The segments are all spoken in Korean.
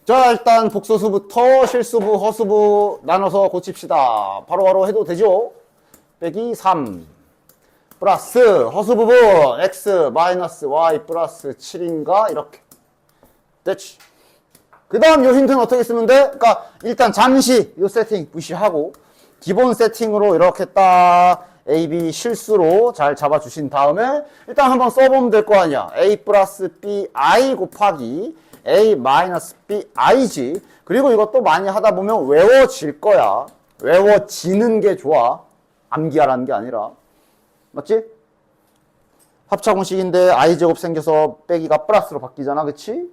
자, 일단 복소수부터 실수부, 허수부 나눠서 고칩시다. 바로바로 해도 되죠? 빼기 3 플러스 허수 부분 x 마이너스 y 플러스 7인가 이렇게 됐지. 그 다음 요 힌트는 어떻게 쓰면 돼? 그러니까 일단 잠시 요 세팅 무시하고 기본 세팅으로 이렇게 딱 a, b 실수로 잘 잡아주신 다음에 일단 한번 써보면 될 거 아니야. a 플러스 b i 곱하기 a 마이너스 b i지. 그리고 이것도 많이 하다 보면 외워질 거야. 외워지는 게 좋아. 암기하라는 게 아니라. 맞지? 합차공식인데 i제곱 생겨서 빼기가 플러스로 바뀌잖아. 그치?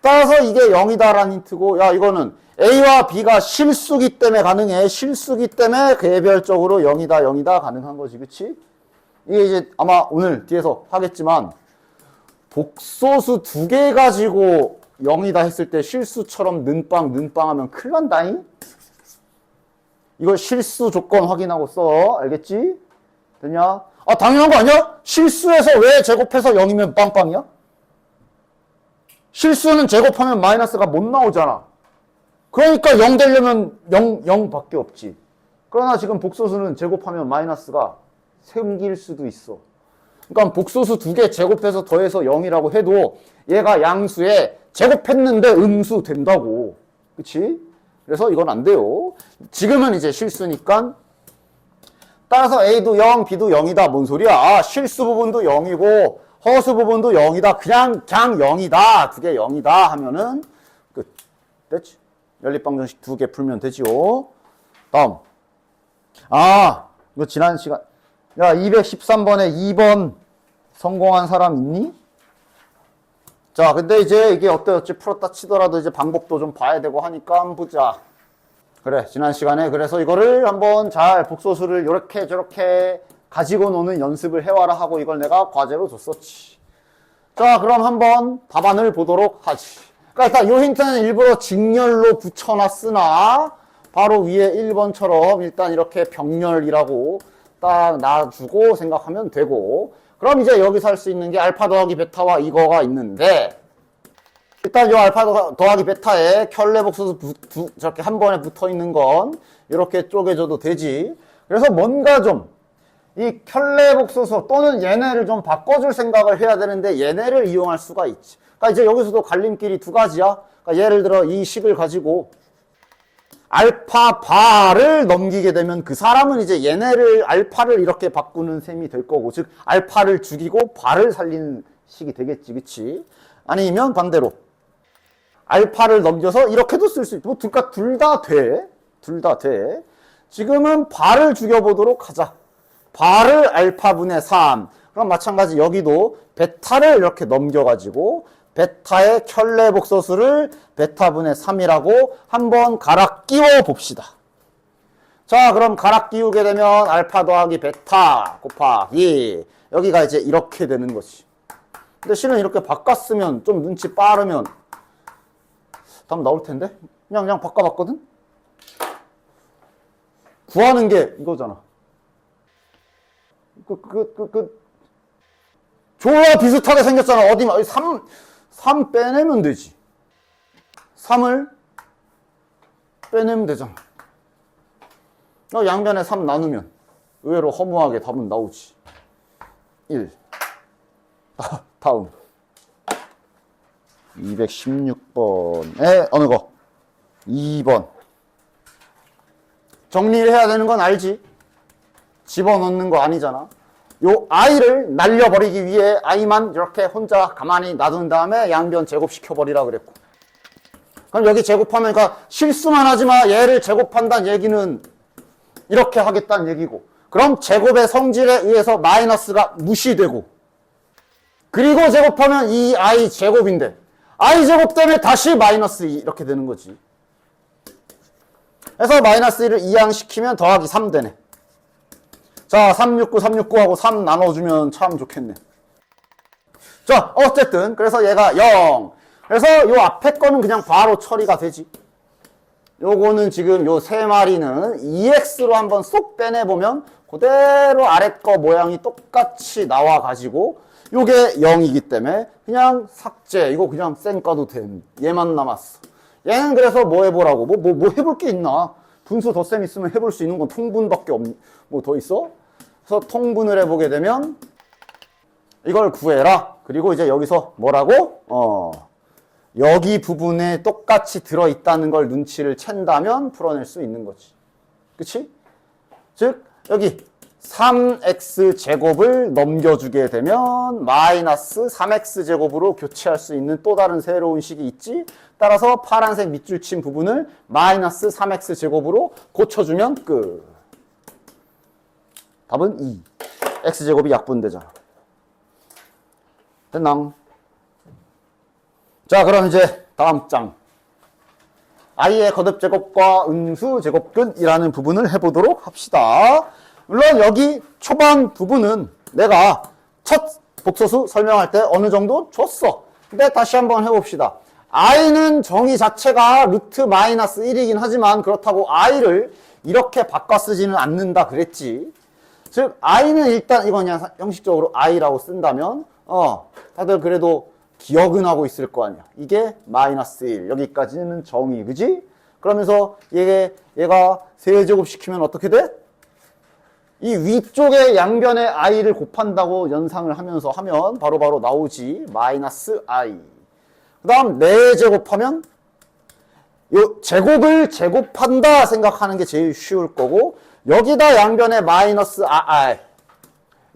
따라서 이게 0이다라는 힌트고, 야, 이거는 a와 b가 실수기 때문에 가능해. 실수기 때문에 개별적으로 0이다 가능한 거지. 그치? 이게 이제 아마 오늘 뒤에서 하겠지만, 복소수 2개 가지고 0이다 했을 때 실수처럼 는빵 하면 큰일 난다잉? 이거 실수 조건 확인하고 써. 알겠지? 됐냐? 아, 당연한 거 아니야? 실수해서 왜 제곱해서 0이면 빵빵이야? 실수는 제곱하면 마이너스가 못 나오잖아. 그러니까 0 되려면 0밖에 없지. 그러나 지금 복소수는 제곱하면 마이너스가 생길 수도 있어. 그러니까 복소수 2개 제곱해서 더해서 0이라고 해도 얘가 양수에 제곱했는데 음수 된다고. 그치? 그래서 이건 안 돼요. 지금은 이제 실수니까 따라서 A도 0, B도 0이다. 뭔 소리야? 아, 실수 부분도 0이고 허수 부분도 0이다. 그냥 0이다. 2개 0이다 하면은 끝. 됐지? 연립방정식 2개 풀면 되지요. 다음. 아, 이거 지난 시간. 야, 213번에 2번 성공한 사람 있니? 자, 근데 이제 이게 어찌 풀었다 치더라도 이제 방법도 좀 봐야 되고 하니까 한번 보자. 그래, 지난 시간에 그래서 이거를 한번 잘 복소수를 요렇게 저렇게 가지고 노는 연습을 해와라 하고 이걸 내가 과제로 줬었지. 자, 그럼 한번 답안을 보도록 하지. 그러니까 일단 요 힌트는 일부러 직렬로 붙여놨으나 바로 위에 1번처럼 일단 이렇게 병렬이라고 딱 놔주고 생각하면 되고, 그럼 이제 여기서 할 수 있는 게 알파 더하기 베타와 이거가 있는데, 일단 이 알파 더하기 베타에 켤레 복소수 저렇게 한 번에 붙어 있는 건 이렇게 쪼개줘도 되지. 그래서 뭔가 좀 이 켤레 복소수 또는 얘네를 좀 바꿔줄 생각을 해야 되는데 얘네를 이용할 수가 있지. 그러니까 이제 여기서도 갈림길이 2가지야. 그러니까 예를 들어 이 식을 가지고 알파 바를 넘기게 되면 그 사람은 이제 얘네를 알파를 이렇게 바꾸는 셈이 될 거고, 즉 알파를 죽이고 바를 살리는 식이 되겠지. 그치? 아니면 반대로 알파를 넘겨서 이렇게도 쓸 수 있고, 그러니까 둘 다 돼. 둘 다 돼. 지금은 바를 죽여보도록 하자. 바를 알파분의 3. 그럼 마찬가지 여기도 베타를 이렇게 넘겨가지고 베타의 켤레 복소수를 베타분의 3이라고 한번 갈아 끼워 봅시다. 자, 그럼 갈아 끼우게 되면 알파 더하기 베타 곱하기 여기가 이제 이렇게 되는 거지. 근데 실은 이렇게 바꿨으면 좀 눈치 빠르면 답 나올 텐데? 그냥 바꿔봤거든? 구하는 게 이거잖아. 조와 비슷하게 생겼잖아. 어디, 3 빼내면 되지. 3을 빼내면 되잖아. 양변에 3 나누면 의외로 허무하게 답은 나오지. 1. 다음. 216번에 어느 거? 2번. 정리를 해야 되는 건 알지? 집어넣는 거 아니잖아. 요 i를 날려버리기 위해 i만 이렇게 혼자 가만히 놔둔 다음에 양변 제곱시켜버리라 그랬고. 그럼 여기 제곱하면, 그러니까 실수만 하지 마. 얘를 제곱한다는 얘기는 이렇게 하겠다는 얘기고. 그럼 제곱의 성질에 의해서 마이너스가 무시되고. 그리고 제곱하면 이 i 제곱인데 i 제곱 때문에 다시 마이너스 2 이렇게 되는 거지. 그래서 마이너스 1을 이항시키면 더하기 3 되네. 자, 369하고 3 나눠주면 참 좋겠네. 자, 어쨌든 그래서 얘가 0. 그래서 요 앞에 거는 그냥 바로 처리가 되지. 요거는 지금 요 세 마리는 EX로 한번 쏙 빼내보면 그대로 아래 거 모양이 똑같이 나와가지고 요게 0이기 때문에 그냥 삭제. 이거 그냥 쌩 까도 됨. 얘만 남았어. 얘는 그래서 뭐 해보라고? 뭐 해볼 게 있나? 분수 덧셈 있으면 해볼 수 있는 건 통분밖에 뭐 더 있어? 그래서 통분을 해보게 되면 이걸 구해라. 그리고 이제 여기서 뭐라고? 여기 부분에 똑같이 들어있다는 걸 눈치를 챈다면 풀어낼 수 있는 거지. 그치? 즉, 여기 3x제곱을 넘겨주게 되면 마이너스 3x제곱으로 교체할 수 있는 또 다른 새로운 식이 있지. 따라서 파란색 밑줄 친 부분을 마이너스 3x제곱으로 고쳐주면 끝. 답은 2. x제곱이 약분되잖아. 됐나? 자, 그럼 이제 다음 장. i의 거듭제곱과 음수제곱근이라는 부분을 해보도록 합시다. 물론 여기 초반 부분은 내가 첫 복소수 설명할 때 어느 정도 줬어. 근데 다시 한번 해봅시다. i는 정의 자체가 루트 마이너스 1이긴 하지만 그렇다고 i를 이렇게 바꿔 쓰지는 않는다 그랬지. 즉 i는 일단 이거 그냥 형식적으로 i라고 쓴다면 다들 그래도 기억은 하고 있을 거 아니야. 이게 마이너스 1. 여기까지는 정의, 그지? 그러면서 얘가 세제곱 시키면 어떻게 돼? 이 위쪽에 양변에 i를 곱한다고 연상을 하면서 하면 바로바로 나오지. 마이너스 i. 그 다음 4제곱하면 요 제곱을 제곱한다 생각하는 게 제일 쉬울 거고, 여기다 양변에 마이너스 i.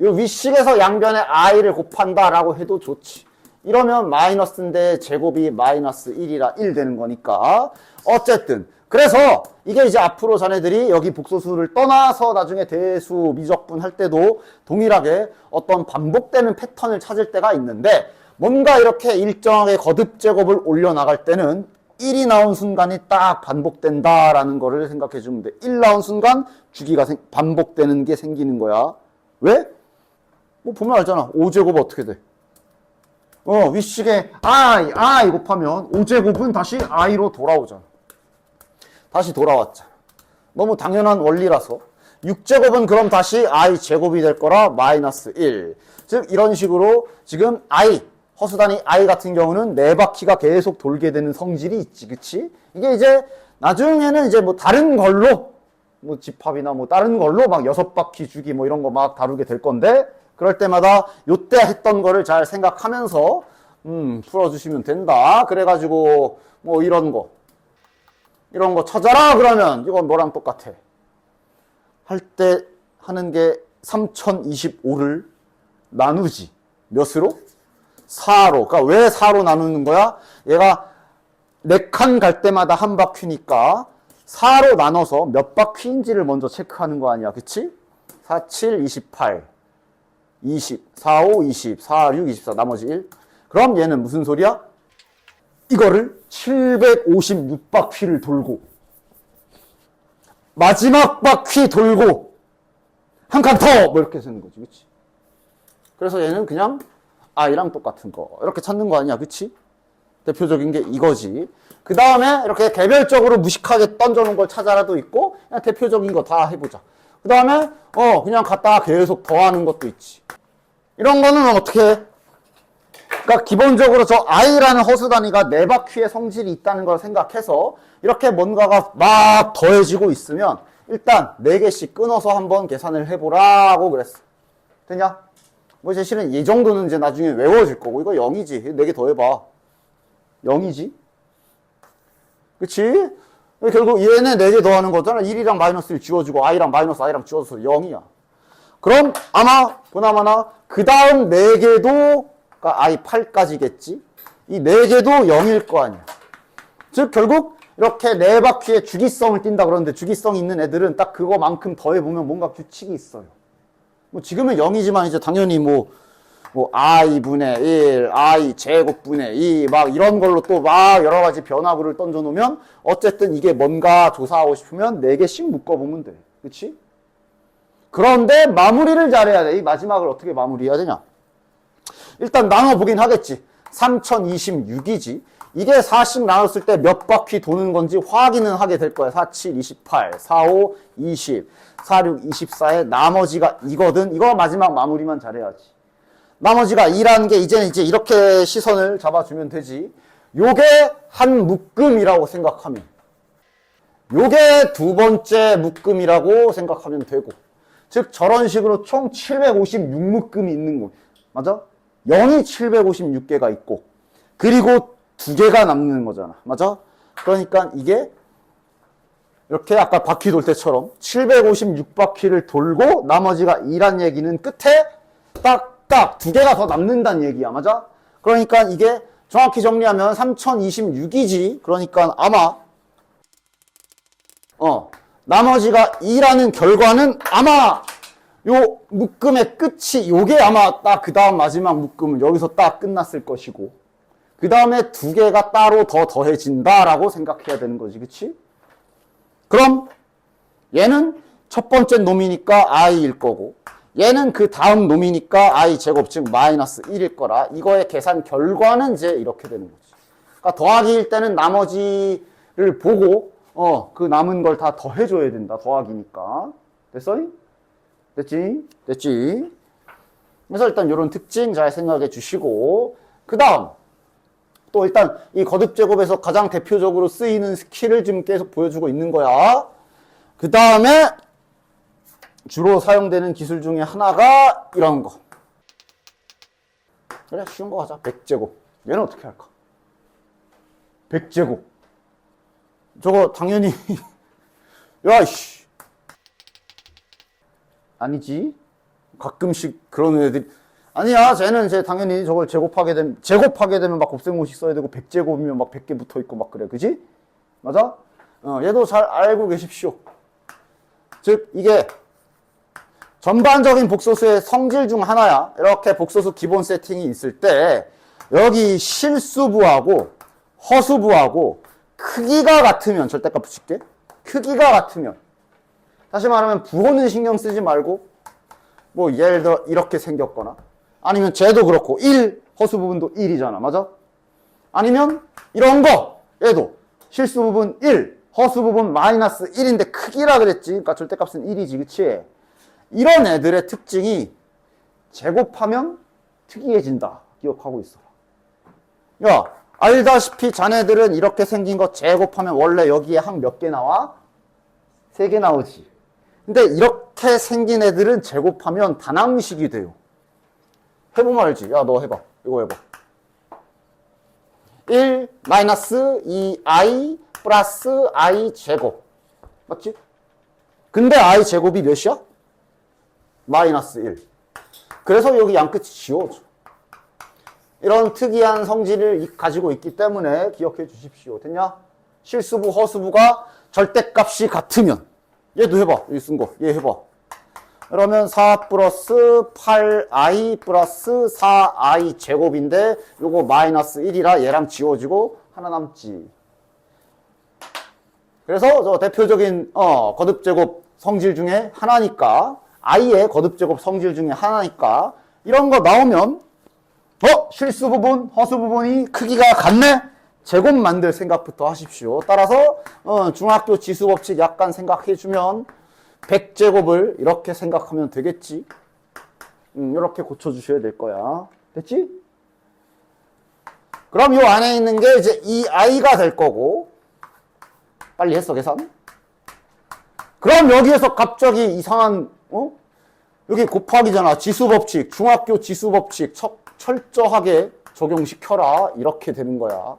요 윗식에서 양변에 i를 곱한다 라고 해도 좋지. 이러면 마이너스인데 제곱이 마이너스 1이라 1 되는 거니까. 어쨌든 그래서 이게 이제 앞으로 자네들이 여기 복소수를 떠나서 나중에 대수 미적분 할 때도 동일하게 어떤 반복되는 패턴을 찾을 때가 있는데, 뭔가 이렇게 일정하게 거듭제곱을 올려나갈 때는 1이 나온 순간이 딱 반복된다라는 거를 생각해 주면 돼. 1 나온 순간 주기가 반복되는 게 생기는 거야. 왜? 뭐 보면 알잖아. 5제곱 어떻게 돼? 윗식에 i 곱하면 5제곱은 다시 i로 돌아오잖아. 다시 돌아왔잖아. 너무 당연한 원리라서. 6제곱은 그럼 다시 i 제곱이 될 거라 마이너스 1. 즉 이런 식으로 지금 허수 단위 i 같은 경우는 4바퀴가 계속 돌게 되는 성질이 있지. 그치? 이게 이제 나중에는 이제 뭐 다른 걸로 뭐 집합이나 뭐 다른 걸로 막 6바퀴 주기 뭐 이런 거 막 다루게 될 건데, 그럴 때마다 요때 했던 거를 잘 생각하면서 풀어주시면 된다. 그래가지고 뭐 이런 거 찾아라 그러면 이건 뭐랑 똑같아. 할 때 하는 게 3025를 나누지. 몇으로? 4로. 그러니까 왜 4로 나누는 거야? 얘가 4칸 갈 때마다 한 바퀴니까 4로 나눠서 몇 바퀴인지를 먼저 체크하는 거 아니야. 그치? 4, 7, 28. 20, 4, 5, 20, 4, 6, 24, 나머지 1. 그럼 얘는 무슨 소리야? 이거를 756바퀴를 돌고, 마지막 바퀴 돌고, 한 칸 더! 뭐 이렇게 쓰는 거지, 그치? 그래서 얘는 그냥 i랑 똑같은 거. 이렇게 찾는 거 아니야, 그치? 대표적인 게 이거지. 그 다음에 이렇게 개별적으로 무식하게 던져놓은 걸 찾아라도 있고, 그냥 대표적인 거 다 해보자. 그 다음에 그냥 갖다가 계속 더하는 것도 있지. 이런 거는 어떻게 해? 그러니까 기본적으로 저 i라는 허수 단위가 4바퀴의 성질이 있다는 걸 생각해서 이렇게 뭔가가 막 더해지고 있으면 일단 4개씩 끊어서 한번 계산을 해보라고 그랬어. 되냐? 뭐 이제 실은 이 정도는 이제 나중에 외워질 거고, 이거 0이지. 4개 더해봐. 0이지? 그치? 결국 얘네 4개 더하는 거잖아. 1이랑 마이너스를 지워주고 i랑 마이너스 i랑 지워서 0이야. 그럼 아마 보나마나 그 다음 4개도 그러니까 i 8까지겠지. 이 4개도 0일 거 아니야. 즉 결국 이렇게 4바퀴의 주기성을 띈다 그러는데, 주기성 있는 애들은 딱 그거만큼 더해보면 뭔가 규칙이 있어요. 뭐 지금은 0이지만 이제 당연히 뭐 i분의 1, i 제곱분의 2 막 이런 걸로 또 막 여러 가지 변화구를 던져 놓으면 어쨌든 이게 뭔가 조사하고 싶으면 4개씩 묶어보면 돼. 그치? 그런데 마무리를 잘해야 돼. 이 마지막을 어떻게 마무리해야 되냐? 일단 나눠보긴 하겠지. 3026이지. 이게 4씩 나눴을 때 몇 바퀴 도는 건지 확인은 하게 될 거야. 4, 7, 28, 4, 5, 20, 4, 6, 24에 나머지가 이거든. 이거 마지막 마무리만 잘해야지. 나머지가 2라는 게 이제 이렇게 시선을 잡아주면 되지. 요게 한 묶음이라고 생각하면, 요게 두 번째 묶음이라고 생각하면 되고, 즉 저런 식으로 총 756묶음이 있는 거 맞아? 0이 756개가 있고 그리고 두 개가 남는 거잖아. 맞아? 그러니까 이게 이렇게 아까 바퀴 돌 때처럼 756바퀴를 돌고 나머지가 2란 얘기는 끝에 딱딱 두 개가 더 남는다는 얘기야. 맞아? 그러니까 이게 정확히 정리하면 3026이지. 그러니까 아마 나머지가 2라는 결과는 아마 요 묶음의 끝이 요게 아마 딱 그 다음 마지막 묶음은 여기서 딱 끝났을 것이고 그 다음에 두 개가 따로 더 더해진다라고 생각해야 되는 거지. 그치? 그럼 얘는 첫 번째 놈이니까 i일 거고 얘는 그 다음 놈이니까 i 제곱 즉 마이너스 1일 거라 이거의 계산 결과는 이제 이렇게 되는 거지. 그러니까 더하기일 때는 나머지를 보고 그 남은 걸 다 더해줘야 된다. 더하기니까. 됐어? 됐지? 됐지? 그래서 일단 이런 특징 잘 생각해 주시고 그 다음 또 일단 이 거듭제곱에서 가장 대표적으로 쓰이는 스킬을 지금 계속 보여주고 있는 거야. 그 다음에 주로 사용되는 기술 중에 하나가 이런 거. 그래 쉬운 거 하자. 100제곱. 얘는 어떻게 할까? 100제곱. 저거 당연히 야이씨 아니지 가끔씩 그런 애들이 아니야 쟤는 당연히 저걸 제곱하게 되면 막 곱셈공식 써야 되고 100제곱이면 막 100개 붙어 있고 막 그래. 그지? 맞아? 얘도 잘 알고 계십시오. 즉 이게 전반적인 복소수의 성질 중 하나야. 이렇게 복소수 기본 세팅이 있을 때 여기 실수부하고 허수부하고 크기가 같으면 절대값 붙일게. 크기가 같으면 다시 말하면 부호는 신경 쓰지 말고 뭐 예를 들어 이렇게 생겼거나 아니면 쟤도 그렇고 1 허수 부분도 1이잖아. 맞아? 아니면 이런 거 얘도 실수 부분 1 허수 부분 마이너스 1인데 크기라 그랬지. 그러니까 절대값은 1이지. 그치? 이런 애들의 특징이 제곱하면 특이해진다. 기억하고 있어라. 야 알다시피 자네들은 이렇게 생긴 거 제곱하면 원래 여기에 한 몇 개 나와? 3개 나오지. 근데 이렇게 생긴 애들은 제곱하면 단함식이 돼요. 해보면 알지. 야 너 해봐. 이거 해봐. 1 마이너스 2i 플러스 i 제곱. 맞지? 근데 i 제곱이 몇이야? 마이너스 1. 그래서 여기 양끝이 지워져. 이런 특이한 성질을 가지고 있기 때문에 기억해 주십시오. 됐냐? 실수부, 허수부가 절대값이 같으면 얘도 해봐. 여기 쓴 거. 얘 해봐. 그러면 4 플러스 8i 플러스 4i 제곱인데 요거 마이너스 1이라 얘랑 지워지고 하나 남지. 그래서 저 대표적인 거듭제곱 성질 중에 하나니까 i의 거듭제곱 성질 중에 하나니까 이런 거 나오면 실수 부분, 허수 부분이 크기가 같네? 제곱 만들 생각부터 하십시오. 따라서 중학교 지수법칙 약간 생각해주면 100제곱을 이렇게 생각하면 되겠지. 이렇게 고쳐주셔야 될 거야. 됐지? 그럼 이 안에 있는 게 이제 이 i가 될 거고 빨리 했어 계산? 그럼 여기에서 갑자기 이상한 여기 곱하기잖아. 지수법칙, 중학교 지수법칙 철저하게 적용시켜라. 이렇게 되는 거야.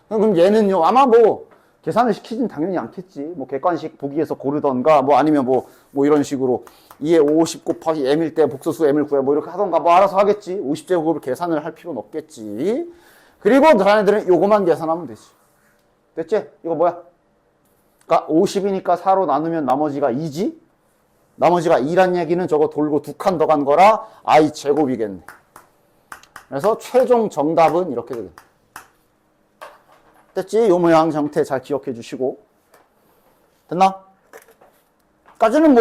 그럼 얘는요, 아마 뭐, 계산을 시키진 당연히 않겠지. 뭐, 객관식 보기에서 고르던가, 뭐, 아니면 뭐 이런 식으로 2에 50 곱하기 m일 때 복소수 m을 구해, 뭐, 이렇게 하던가, 뭐, 알아서 하겠지. 50제곱을 계산을 할 필요는 없겠지. 그리고 자네들은 요거만 계산하면 되지. 됐지? 이거 뭐야? 그러니까 50이니까 4로 나누면 나머지가 2지? 나머지가 2란 얘기는 저거 돌고 2칸 더 간 거라 i 제곱이겠네. 그래서 최종 정답은 이렇게 되겠네. 됐지? 요 모양 형태 잘 기억해 주시고. 됐나? 까지는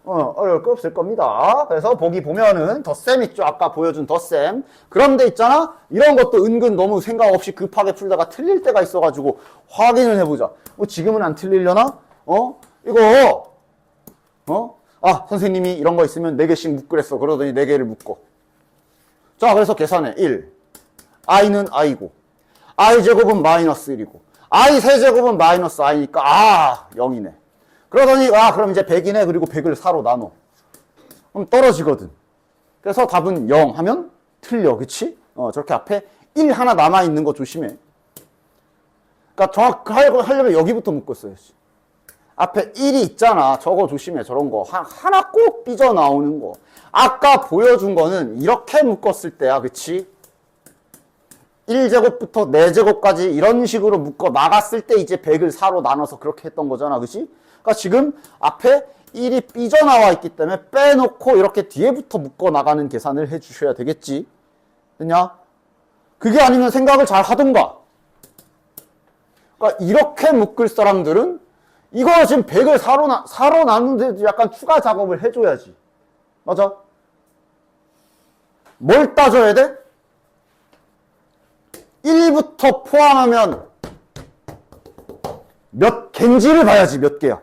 어려울 거 없을 겁니다. 그래서 보기 보면은 덧셈 있죠? 아까 보여준 덧셈. 그런데 있잖아? 이런 것도 은근 너무 생각 없이 급하게 풀다가 틀릴 때가 있어가지고 확인을 해보자. 지금은 안 틀리려나? 이거, 선생님이 이런 거 있으면 4개씩 묶으랬어. 그러더니 4개를 묶어. 자, 그래서 계산해. 1. i는 i고. i 제곱은 마이너스 1이고 i 세제곱은 마이너스 i니까 0이네. 그러더니 그럼 이제 100이네. 그리고 100을 4로 나눠. 그럼 떨어지거든. 그래서 답은 0 하면 틀려. 그치? 저렇게 앞에 1 하나 남아있는 거 조심해. 그러니까 정확하게 하려면 여기부터 묶었어야지. 앞에 1이 있잖아. 저거 조심해. 저런 거. 하나 꼭 삐져나오는 거. 아까 보여준 거는 이렇게 묶었을 때야. 그치? 1제곱부터 4제곱까지 이런 식으로 묶어 나갔을 때 이제 100을 4로 나눠서 그렇게 했던 거잖아. 그치? 그러니까 지금 앞에 1이 삐져나와 있기 때문에 빼놓고 이렇게 뒤에부터 묶어 나가는 계산을 해 주셔야 되겠지. 됐냐? 그게 아니면 생각을 잘 하던가. 그러니까 이렇게 묶을 사람들은 이거 지금 100을 4로 나누는데도 약간 추가 작업을 해줘야지. 맞아? 뭘 따져야 돼? 1부터 포함하면 몇 개인지를 봐야지. 몇 개야?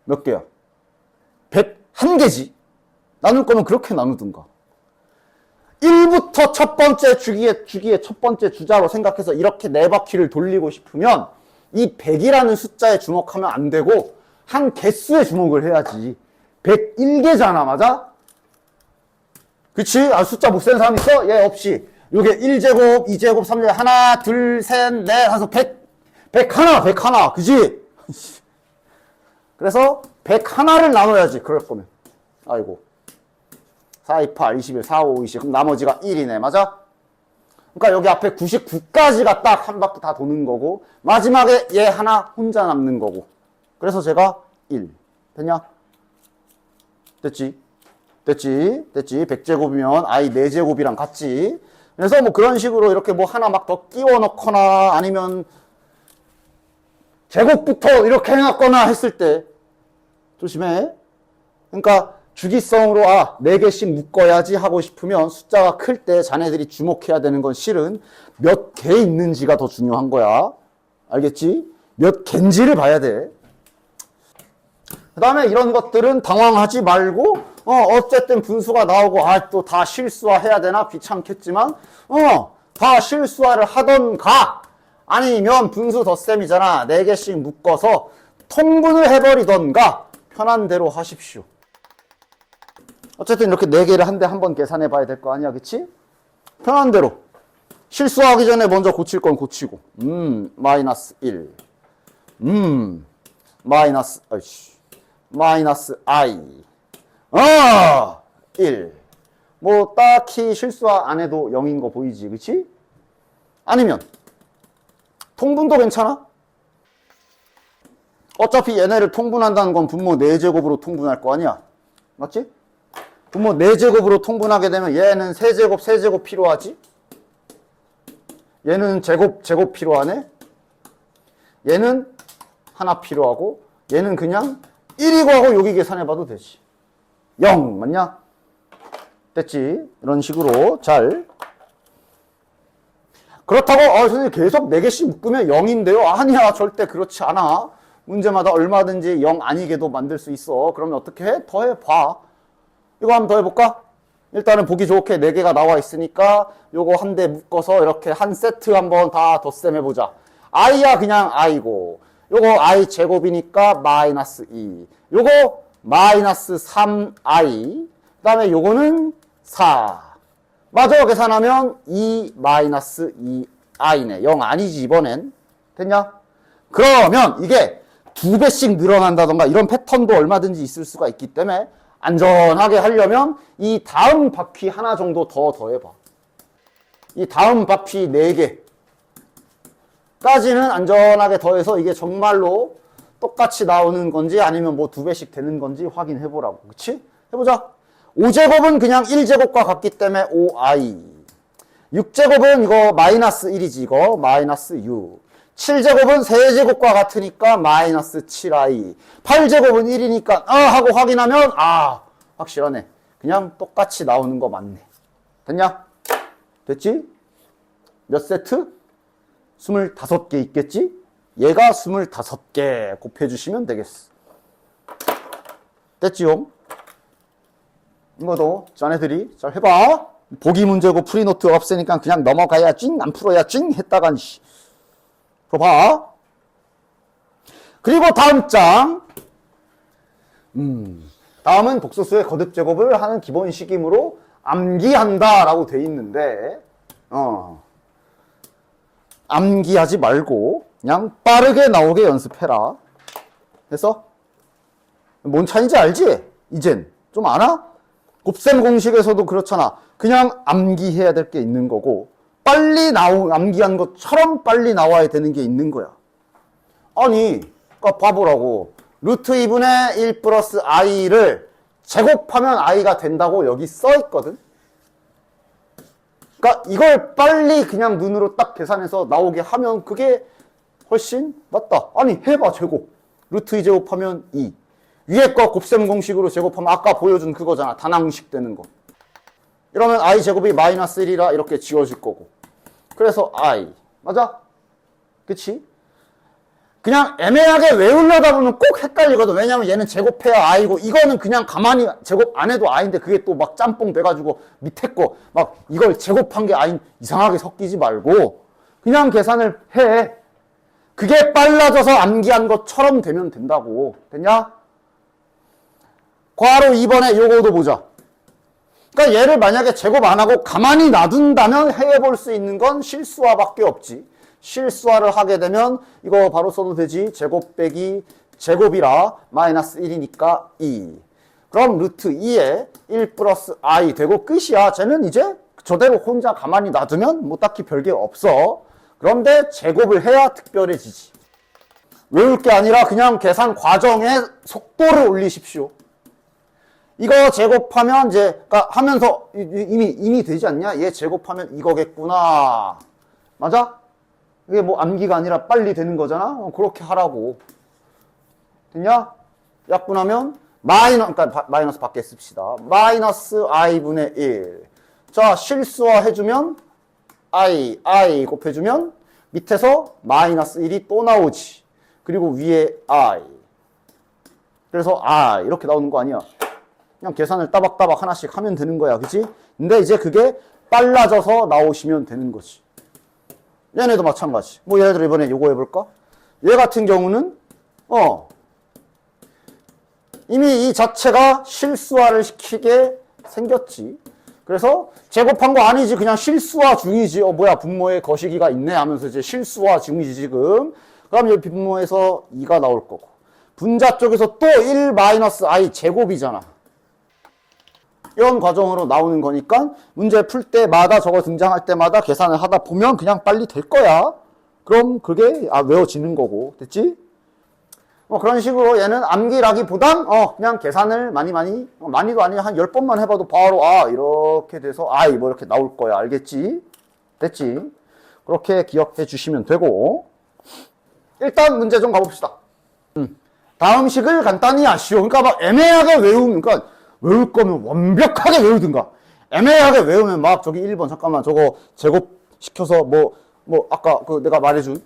몇 개야? 101개지. 나눌 거면 그렇게 나누든가. 1부터 첫 번째 주기의 첫 번째 주자로 생각해서 이렇게 4바퀴를 돌리고 싶으면 이 100이라는 숫자에 주목하면 안 되고 한 개수에 주목을 해야지. 101개잖아. 맞아? 그치? 숫자 못 세는 사람 있어? 얘 없이. 요게 1제곱, 2제곱, 3제곱, 하나, 둘, 셋, 넷, 해서 100 하나. 그지? 그래서 100 하나를 나눠야지. 그럴 거면. 아이고. 4, 2, 8, 21, 4, 5, 20. 그럼 나머지가 1이네. 맞아? 그러니까 여기 앞에 99까지가 딱 한 바퀴 다 도는 거고, 마지막에 얘 하나 혼자 남는 거고. 그래서 제가 1. 됐냐? 됐지? 100제곱이면 i 4제곱이랑 같지? 그래서 뭐 그런 식으로 이렇게 뭐 하나 막 더 끼워 넣거나 아니면 제곱부터 이렇게 해놨거나 했을 때 조심해. 그러니까 주기성으로 4개씩 묶어야지 하고 싶으면 숫자가 클 때 자네들이 주목해야 되는 건 실은 몇 개 있는지가 더 중요한 거야. 알겠지? 몇 개인지를 봐야 돼. 그 다음에 이런 것들은 당황하지 말고 어쨌든 분수가 나오고 또 다 실수화해야 되나 귀찮겠지만 다 실수화를 하던가 아니면 분수 덧셈이잖아. 4개씩 묶어서 통분을 해버리던가 편한 대로 하십시오. 어쨌든 이렇게 4개를 한 대 한 번 계산해 봐야 될 거 아니야. 그치? 편한 대로. 실수하기 전에 먼저 고칠 건 고치고. 마이너스 1. 마이너스 i. 1. 뭐 딱히 실수화 안 해도 0인 거 보이지. 그치? 아니면 통분도 괜찮아? 어차피 얘네를 통분한다는 건 분모 4제곱으로 통분할 거 아니야. 맞지? 분모 4제곱으로 통분하게 되면 얘는 세제곱 필요하지? 얘는 제곱 필요하네? 얘는 하나 필요하고 얘는 그냥 1이고 하고 여기 계산해봐도 되지. 0 맞냐? 됐지? 이런 식으로 잘. 그렇다고 선생님 계속 4개씩 묶으면 0인데요? 아니야, 절대 그렇지 않아. 문제마다 얼마든지 0 아니게도 만들 수 있어. 그러면 어떻게 해? 더해봐. 이거 한번 더해볼까? 일단은 보기 좋게 4개가 나와 있으니까 요거 한 대 묶어서 이렇게 한 세트 한번 다 덧셈해보자. i야 그냥 i고 요거 i 제곱이니까 마이너스 2. 요거 마이너스 3i. 그 다음에 요거는 4. 마저 계산하면 2 마이너스 2i네. 0 아니지 이번엔. 됐냐? 그러면 이게 2배씩 늘어난다던가 이런 패턴도 얼마든지 있을 수가 있기 때문에 안전하게 하려면 이 다음 바퀴 하나 정도 더 더해봐. 이 다음 바퀴 4개까지는 안전하게 더해서 이게 정말로 똑같이 나오는 건지 아니면 뭐 2배씩 되는 건지 확인해보라고. 그치? 해보자. 5제곱은 그냥 1제곱과 같기 때문에 5i. 6제곱은 이거 마이너스 1이지 이거 마이너스 6. 7제곱은 3제곱과 같으니까 마이너스 7i. 8제곱은 1이니까 하고 확인하면 확실하네. 그냥 똑같이 나오는 거 맞네. 됐냐? 됐지? 몇 세트? 25개 있겠지? 얘가 25개 곱해주시면 되겠어. 됐지요? 이거도 자네들이 잘 해봐. 보기 문제고 프리노트 없으니까 그냥 넘어가야 찡, 안 풀어야 찡 했다간, 그거 봐. 그리고 다음 장. 다음은 복소수의 거듭 제곱을 하는 기본 식임으로 암기한다 라고 돼 있는데, 암기하지 말고 그냥 빠르게 나오게 연습해라. 됐어? 뭔 차이인지 알지? 이젠 좀 아나? 곱셈 공식에서도 그렇잖아. 그냥 암기해야 될 게 있는 거고, 빨리 암기한 것처럼 빨리 나와야 되는 게 있는 거야. 아니, 그러니까 봐보라고. 루트 2분의 1 플러스 i를 제곱하면 i가 된다고 여기 써 있거든. 그러니까 이걸 빨리 그냥 눈으로 딱 계산해서 나오게 하면 그게 훨씬 낫다. 아니, 해봐, 제곱. 루트 2 제곱하면 2. 위에 거 곱셈 공식으로 제곱하면 아까 보여준 그거잖아. 단항식 되는 거. 이러면 i 제곱이 마이너스 1이라 이렇게 지워질 거고. 그래서 i. 맞아? 그치? 그냥 애매하게 외우려다 보면 꼭 헷갈리거든. 왜냐면 얘는 제곱해야 i고, 이거는 그냥 가만히 제곱 안 해도 i인데 그게 또 막 짬뽕 돼가지고 밑에 거 막 이걸 제곱한 게 i 이상하게 섞이지 말고 그냥 계산을 해. 그게 빨라져서 암기한 것처럼 되면 된다고. 됐냐? 괄호 2번에 요거도 보자. 그러니까 얘를 만약에 제곱 안 하고 가만히 놔둔다면 해볼 수 있는 건 실수화밖에 없지. 실수화를 하게 되면 이거 바로 써도 되지. 제곱 빼기 제곱이라 마이너스 1이니까 2. 그럼 루트 2에 1 플러스 i 되고 끝이야. 쟤는 이제 저대로 혼자 가만히 놔두면 뭐 딱히 별게 없어. 그런데 제곱을 해야 특별해지지. 외울 게 아니라 그냥 계산 과정의 속도를 올리십시오. 이거 제곱하면 이제 그러니까 하면서 이미 되지 않냐? 얘 제곱하면 이거겠구나. 맞아? 이게 뭐 암기가 아니라 빨리 되는 거잖아? 그렇게 하라고. 됐냐? 약분하면 그러니까 마이너스 밖에 씁시다. 마이너스 i분의 1. 자, 실수화 해주면 i 곱해주면 밑에서 마이너스 1이 또 나오지. 그리고 위에 i. 그래서 이렇게 나오는 거 아니야. 그냥 계산을 따박따박 하나씩 하면 되는 거야. 그치? 근데 이제 그게 빨라져서 나오시면 되는 거지. 얘네도 마찬가지. 뭐 예를 들어 이번에 요거 해볼까? 얘 같은 경우는 이미 이 자체가 실수화를 시키게 생겼지. 그래서 제곱한 거 아니지. 그냥 실수화 중이지. 뭐야 분모에 거시기가 있네 하면서 이제 실수화 중이지 지금. 그럼 여기 분모에서 2가 나올 거고. 분자 쪽에서 또 1 마이너스 i 제곱이잖아. 이런 과정으로 나오는 거니까 문제 풀 때마다 저거 등장할 때마다 계산을 하다 보면 그냥 빨리 될 거야. 그럼 그게 외워지는 거고. 됐지? 그런 식으로 얘는 암기라기보단 그냥 계산을 많이도 아니야. 한 10번만 해봐도 바로 이렇게 돼서 뭐 이렇게 나올 거야. 알겠지? 됐지? 그렇게 기억해 주시면 되고. 일단 문제 좀 가봅시다. 다음 식을 간단히 아시오. 그러니까 막 애매하게 외우면, 그러니까 외울 거면 완벽하게 외우든가. 애매하게 외우면 막 저기 1번 잠깐만 저거 제곱시켜서 아까 내가 말해준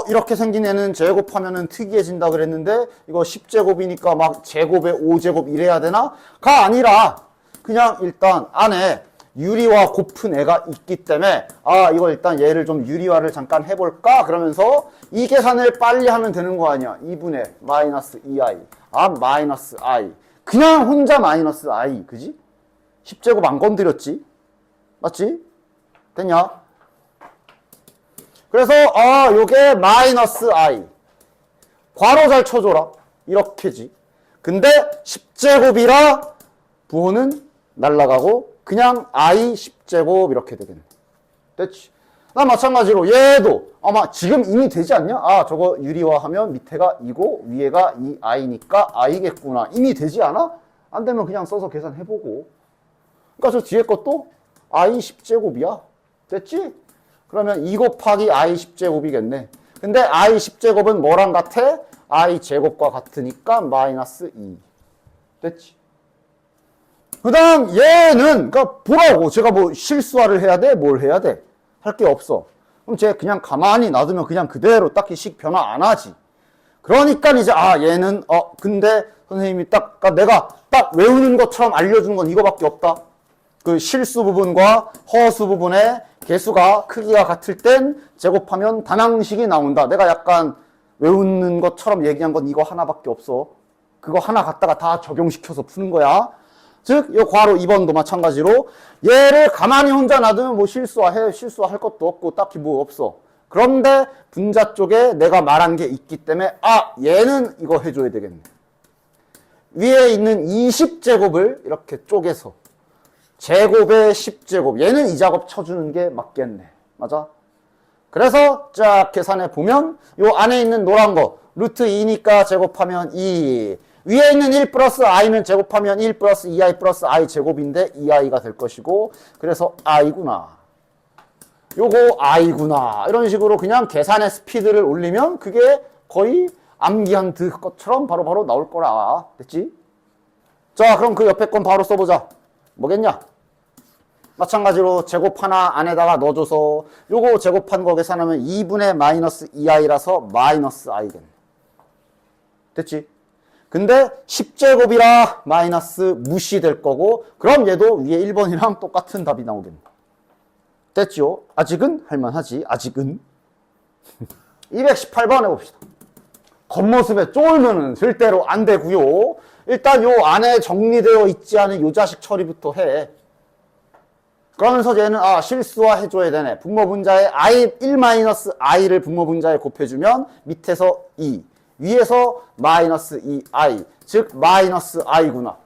이렇게 생긴 애는 제곱하면은 특이해진다 그랬는데 이거 10제곱이니까 막 제곱에 5제곱 이래야 되나? 가 아니라 그냥 일단 안에 유리화 곱픈 애가 있기 때문에 이거 일단 얘를 좀 유리화를 잠깐 해볼까? 그러면서 이 계산을 빨리 하면 되는 거 아니야. 2분의 마이너스 2i 마이너스 i 그냥 혼자 마이너스 i 그지? 10제곱 안 건드렸지? 맞지? 됐냐? 그래서 요게 마이너스 i 괄호 잘 쳐줘라. 이렇게지. 근데 10제곱이라 부호는 날라가고 그냥 i 10제곱 이렇게 되겠네. 됐지? 나 마찬가지로 얘도 아마 지금 이미 되지 않냐? 저거 유리화하면 밑에가 2고 위에가 2i니까 i겠구나. 이미 되지 않아? 안 되면 그냥 써서 계산해보고. 그러니까 저 뒤에 것도 i 10제곱이야. 됐지? 그러면 2 곱하기 i 10제곱이겠네. 근데 i 10제곱은 뭐랑 같아? i 제곱과 같으니까 마이너스 2. 됐지? 그 다음 얘는 그러니까 보라고. 제가 뭐 실수화를 해야 돼? 뭘 해야 돼? 할 게 없어. 그럼 쟤 그냥 가만히 놔두면 그냥 그대로 딱히 식 변화 안 하지. 그러니까 이제 얘는 근데 선생님이 그러니까 내가 딱 외우는 것처럼 알려주는 건 이거밖에 없다. 그 실수 부분과 허수 부분의 개수가 크기가 같을 땐 제곱하면 단항식이 나온다. 내가 약간 외우는 것처럼 얘기한 건 이거 하나밖에 없어. 그거 하나 갖다가 다 적용시켜서 푸는 거야. 즉, 이 괄호 2번도 마찬가지로 얘를 가만히 혼자 놔두면 뭐 실수할 것도 없고 딱히 뭐 없어. 그런데 분자 쪽에 내가 말한 게 있기 때문에 얘는 이거 해줘야 되겠네. 위에 있는 20제곱을 이렇게 쪼개서 제곱에 10제곱 얘는 이 작업 쳐주는 게 맞겠네. 맞아? 그래서 쫙 계산해 보면 요 안에 있는 노란 거 루트 2니까 제곱하면 2 위에 있는 1 플러스 i는 제곱하면 1 플러스 2i 플러스 i 제곱인데 2i가 될 것이고 그래서 i구나. 요거 i구나. 이런 식으로 그냥 계산의 스피드를 올리면 그게 거의 암기한 것처럼 바로바로 나올 거라. 됐지? 자, 그럼 그 옆에 건 바로 써보자. 뭐겠냐? 마찬가지로 제곱 하나 안에다가 넣어줘서 요거 제곱한 거 계산하면 2분의 마이너스 2i라서 마이너스 i겠네. 됐지? 근데 10제곱이라 마이너스 무시될 거고 그럼 얘도 위에 1번이랑 똑같은 답이 나오겠네. 됐죠? 아직은 할만하지. 아직은. 218번 해봅시다. 겉모습에 쫄면은 절대로 안 되고요. 일단 요 안에 정리되어 있지 않은 요 자식 처리부터 해. 그러면서 얘는 실수화 해줘야 되네. 분모분자에 i1-i를 분모분자에 곱해주면 밑에서 2 위에서 마이너스 2i 즉 마이너스 i구나.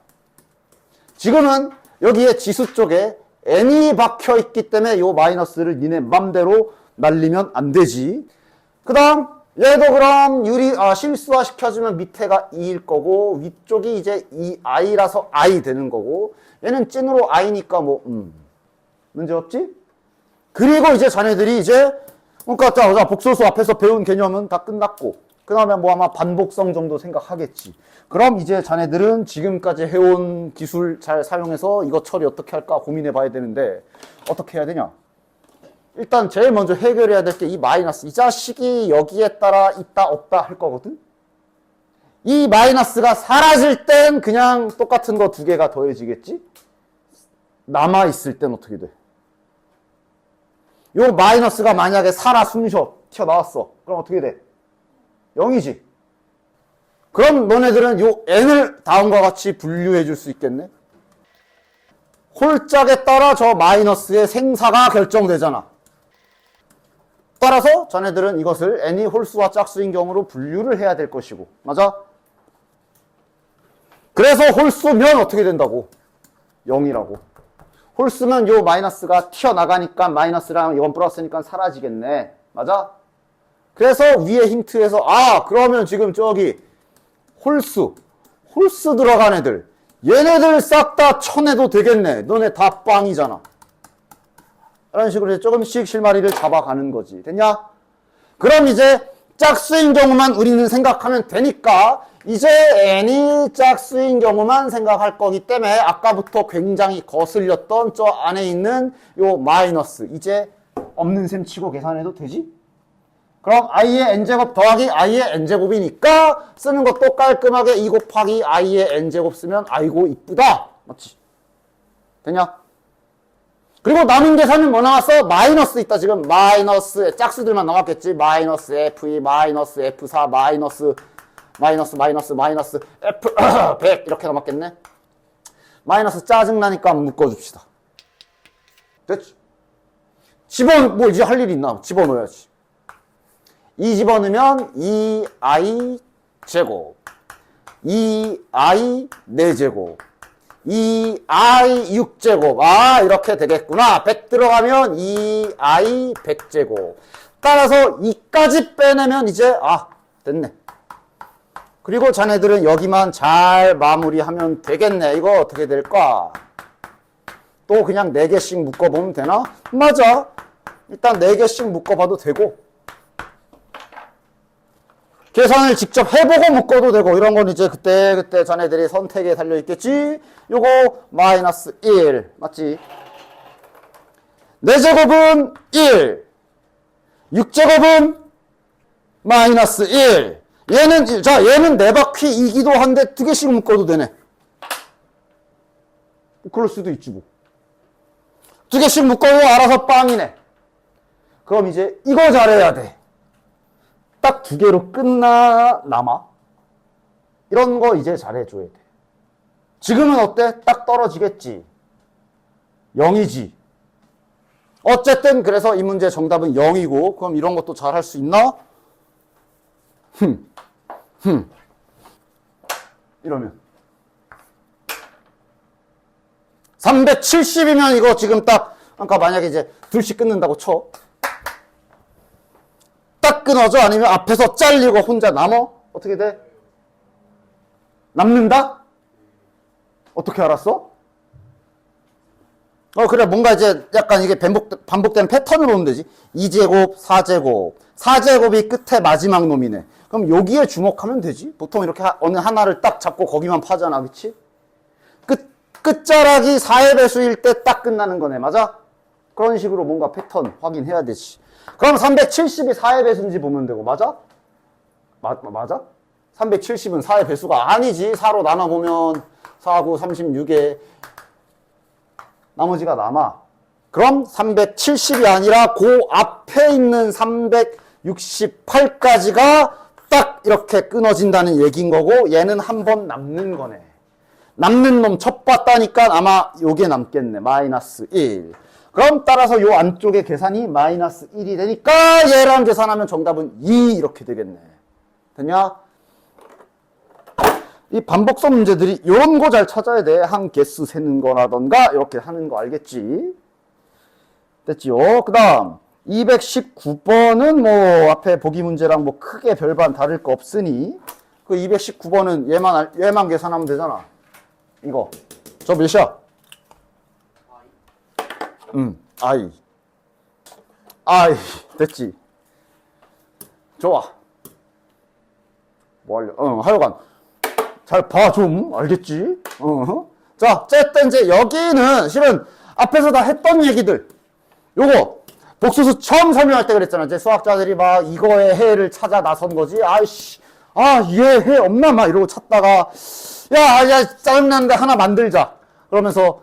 지금은 여기에 지수 쪽에 n이 박혀있기 때문에 요 마이너스를 니네 맘대로 날리면 안 되지. 그 다음 얘도 그럼 실수화 시켜주면 밑에가 2일 거고 위쪽이 이제 2i라서 i 되는 거고 얘는 찐으로 i니까 뭐 문제 없지? 그리고 이제 자네들이 이제 그러니까 자 복소수 앞에서 배운 개념은 다 끝났고 그 다음에 뭐 아마 반복성 정도 생각하겠지. 그럼 이제 자네들은 지금까지 해온 기술 잘 사용해서 이거 처리 어떻게 할까 고민해 봐야 되는데 어떻게 해야 되냐? 일단 제일 먼저 해결해야 될 게 이 마이너스. 이 자식이 여기에 따라 있다 없다 할 거거든? 이 마이너스가 사라질 땐 그냥 똑같은 거 두 개가 더해지겠지? 남아있을 땐 어떻게 돼? 요 마이너스가 만약에 살아 숨쉬어 튀어나왔어. 그럼 어떻게 돼? 0이지. 그럼 너네들은 요 n을 다음과 같이 분류해 줄 수 있겠네? 홀짝에 따라 저 마이너스의 생사가 결정되잖아. 따라서 자네들은 이것을 n이 홀수와 짝수인 경우로 분류를 해야 될 것이고. 맞아? 그래서 홀수면 어떻게 된다고? 0이라고. 홀수면 요 마이너스가 튀어나가니까 마이너스랑 이건 플러스니까 사라지겠네. 맞아? 그래서 위에 힌트에서 그러면 지금 저기 홀수 들어간 애들 얘네들 싹 다 쳐내도 되겠네. 너네 다 빵이잖아. 이런 식으로 이제 조금씩 실마리를 잡아가는 거지. 됐냐? 그럼 이제 짝수인 경우만 우리는 생각하면 되니까 이제 n이 짝수인 경우만 생각할 거기 때문에 아까부터 굉장히 거슬렸던 저 안에 있는 요 마이너스 이제 없는 셈 치고 계산해도 되지? 그럼 i의 n제곱 더하기 i의 n제곱이니까 쓰는 것도 깔끔하게 2 곱하기 i의 n제곱 쓰면 아이고 이쁘다. 맞지? 됐냐? 그리고 남은 계산은 뭐 나왔어? 마이너스 있다. 지금 마이너스 짝수들만 나왔겠지. 마이너스 f2 마이너스 f4 마이너스 f 100 이렇게 남았겠네. 마이너스 짜증나니까 묶어줍시다. 됐지? 뭐 이제 할 일이 있나? 집어넣어야지. 2 집어넣으면 2i 제곱 2i 4제곱 2i 6제곱 이렇게 되겠구나. 100 들어가면 2i 100제곱 따라서 2까지 빼내면 이제 됐네. 그리고 자네들은 여기만 잘 마무리하면 되겠네. 이거 어떻게 될까? 또 그냥 4개씩 묶어보면 되나? 맞아. 일단 4개씩 묶어봐도 되고 계산을 직접 해보고 묶어도 되고 이런 건 이제 그때 자네들이 선택에 달려있겠지. 요거 마이너스 1 맞지? 4제곱은 1 6제곱은 마이너스 1 얘는 4바퀴 2기도 한데 2개씩 묶어도 되네. 그럴 수도 있지 뭐. 두 개씩 묶어도 알아서 빵이네. 그럼 이제 이거 잘해야 돼. 딱 두 개로 남아. 이런 거 이제 잘해줘야 돼. 지금은 어때? 딱 떨어지겠지. 0이지. 어쨌든 그래서 이 문제 정답은 0이고 그럼 이런 것도 잘 할 수 있나? 이러면 370이면 이거 지금 딱 그러니까 만약에 이제 둘씩 끊는다고 쳐. 딱 끊어져? 아니면 앞에서 잘리고 혼자 남어? 어떻게 돼? 남는다? 어떻게 알았어? 그래 뭔가 이제 약간 이게 반복되는 패턴을 보면 되지. 2제곱, 4제곱 4제곱이 끝에 마지막 놈이네. 그럼 여기에 주목하면 되지. 보통 이렇게 어느 하나를 딱 잡고 거기만 파잖아. 그치? 끝자락이 4의 배수일 때 딱 끝나는 거네. 맞아? 그런 식으로 뭔가 패턴 확인해야 되지. 그럼 370이 4의 배수인지 보면 되고. 맞아? 맞아? 370은 4의 배수가 아니지. 4로 나눠보면 4, 9, 36에 나머지가 남아. 그럼 370이 아니라 그 앞에 있는 368까지가 딱 이렇게 끊어진다는 얘기인 거고 얘는 한 번 남는 거네. 남는 놈 첫 봤다니까 아마 요게 남겠네. 마이너스 1. 그럼 따라서 요 안쪽에 계산이 마이너스 1이 되니까 얘랑 계산하면 정답은 2 이렇게 되겠네. 됐냐? 이 반복성 문제들이 요런 거 잘 찾아야 돼. 한 개수 세는 거라던가 이렇게 하는 거 알겠지? 됐지요? 그 다음 219번은 뭐 앞에 보기 문제랑 뭐 크게 별반 다를 거 없으니 그 219번은 얘만 계산하면 되잖아. 이거 저 몇이야? I 됐지. 좋아. 뭐 하려? 하여간 잘 봐 좀 알겠지? 자 어쨌든 이제 여기는 실은 앞에서 다 했던 얘기들 요거 복수수 처음 설명할 때 그랬잖아. 이제 수학자들이 막 이거의 해를 찾아 나선 거지. 아이씨 얘 해 없나 막 이러고 찾다가 야 짜증나는데 하나 만들자 그러면서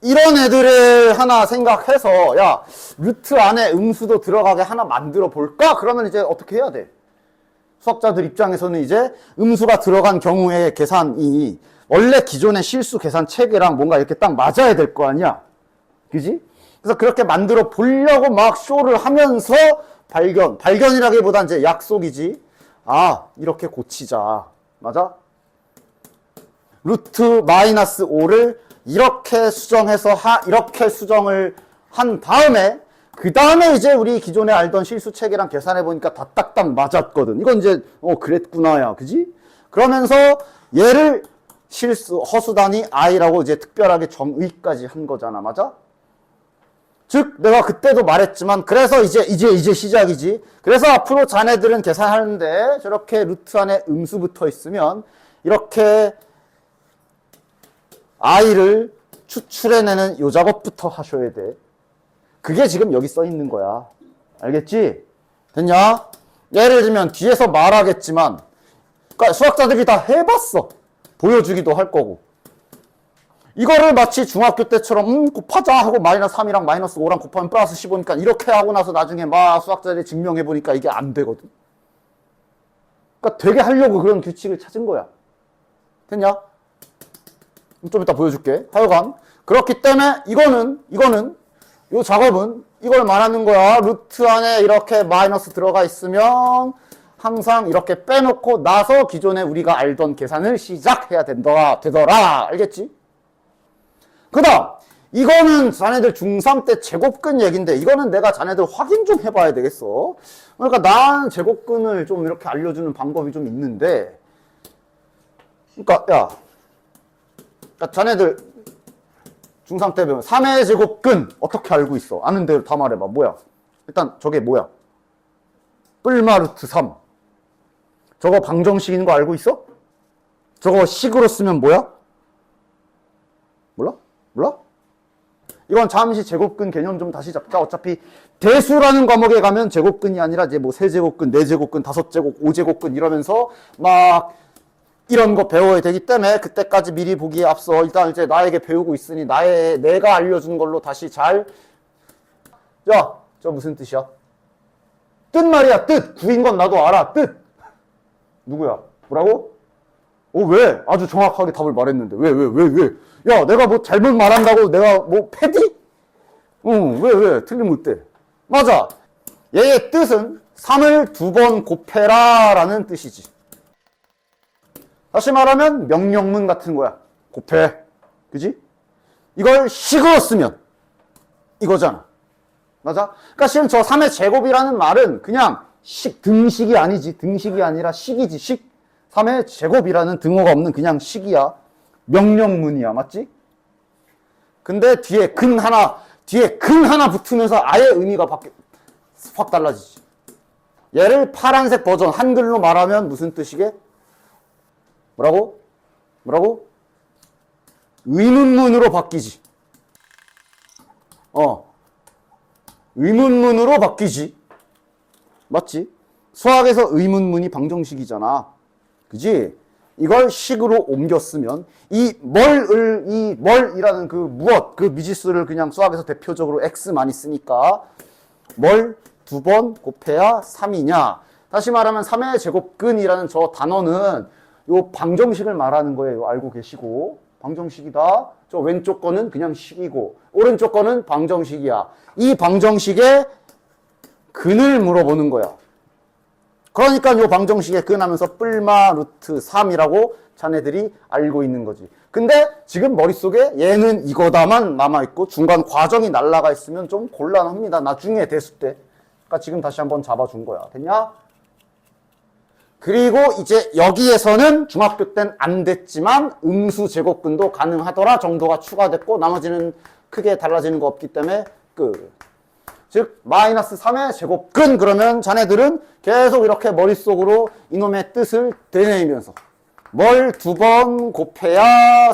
이런 애들을 하나 생각해서 야 루트 안에 음수도 들어가게 하나 만들어 볼까? 그러면 이제 어떻게 해야 돼? 수학자들 입장에서는 이제 음수가 들어간 경우의 계산이 원래 기존의 실수 계산 체계랑 뭔가 이렇게 딱 맞아야 될 거 아니야. 그지? 그래서 그렇게 만들어 보려고 막 쇼를 하면서 발견이라기보단 이제 약속이지. 이렇게 고치자. 맞아? 루트 마이너스 5를 이렇게 수정해서 이렇게 수정을 한 다음에 그 다음에 이제 우리 기존에 알던 실수 체계랑 계산해 보니까 다 딱딱 맞았거든. 이건 이제 그랬구나야, 그지? 그러면서 얘를 허수단위 i라고 이제 특별하게 정의까지 한 거잖아, 맞아? 즉 내가 그때도 말했지만 그래서 이제 시작이지. 그래서 앞으로 자네들은 계산하는데 저렇게 루트 안에 음수 붙어 있으면 이렇게 i를 추출해내는 요 작업부터 하셔야 돼. 그게 지금 여기 써 있는 거야. 알겠지? 됐냐? 예를 들면 뒤에서 말하겠지만 그러니까 수학자들이 다 해봤어. 보여주기도 할 거고. 이거를 마치 중학교 때처럼 곱하자 하고 마이너스 3이랑 마이너스 5랑 곱하면 플러스 15니까 이렇게 하고 나서 나중에 막 수학자들이 증명해보니까 이게 안 되거든. 그러니까 되게 하려고 그런 규칙을 찾은 거야. 됐냐? 좀 이따 보여줄게. 하여간 그렇기 때문에 이거는 요 작업은 이걸 말하는 거야. 루트 안에 이렇게 마이너스 들어가 있으면 항상 이렇게 빼놓고 나서 기존에 우리가 알던 계산을 시작해야 되더라. 알겠지? 그 다음 이거는 자네들 중3 때 제곱근 얘기인데 이거는 내가 자네들 확인 좀 해봐야 되겠어. 그러니까 난 제곱근을 좀 이렇게 알려주는 방법이 좀 있는데 그러니까 자네들 중3 때 배우면 3의 제곱근 어떻게 알고 있어? 아는 대로 다 말해봐. 뭐야? 일단 저게 뭐야? 뿔마 루트 3. 저거 방정식인 거 알고 있어? 저거 식으로 쓰면 뭐야? 몰라? 이건 잠시 제곱근 개념 좀 다시 잡자. 어차피 대수라는 과목에 가면 제곱근이 아니라 이제 뭐 세제곱근, 네제곱근, 다섯제곱, 오제곱근 이러면서 막 이런 거 배워야 되기 때문에 그때까지 미리 보기에 앞서 일단 이제 나에게 배우고 있으니 내가 알려준 걸로 다시 잘. 야, 저 무슨 뜻이야? 뜻 말이야, 뜻. 구인 건 나도 알아, 뜻. 누구야? 뭐라고? 왜? 아주 정확하게 답을 말했는데. 왜? 야, 내가 뭐 잘못 말한다고 내가 뭐 패디? 왜? 틀리면 어때? 맞아. 얘의 뜻은 3을 2번 곱해라 라는 뜻이지. 다시 말하면 명령문 같은 거야. 곱해. 그지? 이걸 식으로 쓰면 이거잖아. 맞아? 그러니까 실은 저 3의 제곱이라는 말은 그냥 등식이 아니지. 등식이 아니라 식이지. 식. 3의 제곱이라는 등호가 없는 그냥 식이야. 명령문이야. 맞지? 근데 뒤에 근 하나 붙으면서 아예 의미가 확 달라지지. 얘를 파란색 버전 한글로 말하면 무슨 뜻이게? 뭐라고? 의문문으로 바뀌지. 의문문으로 바뀌지. 맞지? 수학에서 의문문이 방정식이잖아. 그지? 이걸 식으로 옮겨 쓰면 이 멀이라는 그 무엇, 그 미지수를 그냥 수학에서 대표적으로 x 많이 쓰니까 뭘 2번 곱해야 3이냐. 다시 말하면 3의 제곱근이라는 저 단어는 요 방정식을 말하는 거예요. 알고 계시고. 방정식이다. 저 왼쪽 거는 그냥 식이고 오른쪽 거는 방정식이야. 이 방정식의 근을 물어보는 거야. 그러니까 요 방정식의 근 하면서 뿔마 루트 3이라고 자네들이 알고 있는 거지. 근데 지금 머릿속에 얘는 이거다만 남아있고 중간 과정이 날라가 있으면 좀 곤란합니다. 나중에 대수 때. 그러니까 지금 다시 한번 잡아준 거야. 됐냐? 그리고 이제 여기에서는 중학교 땐 안 됐지만 음수 제곱근도 가능하더라 정도가 추가됐고 나머지는 크게 달라지는 거 없기 때문에 즉 마이너스 3의 제곱근. 그러면 자네들은 계속 이렇게 머릿속으로 이놈의 뜻을 되뇌이면서 뭘 2번 곱해야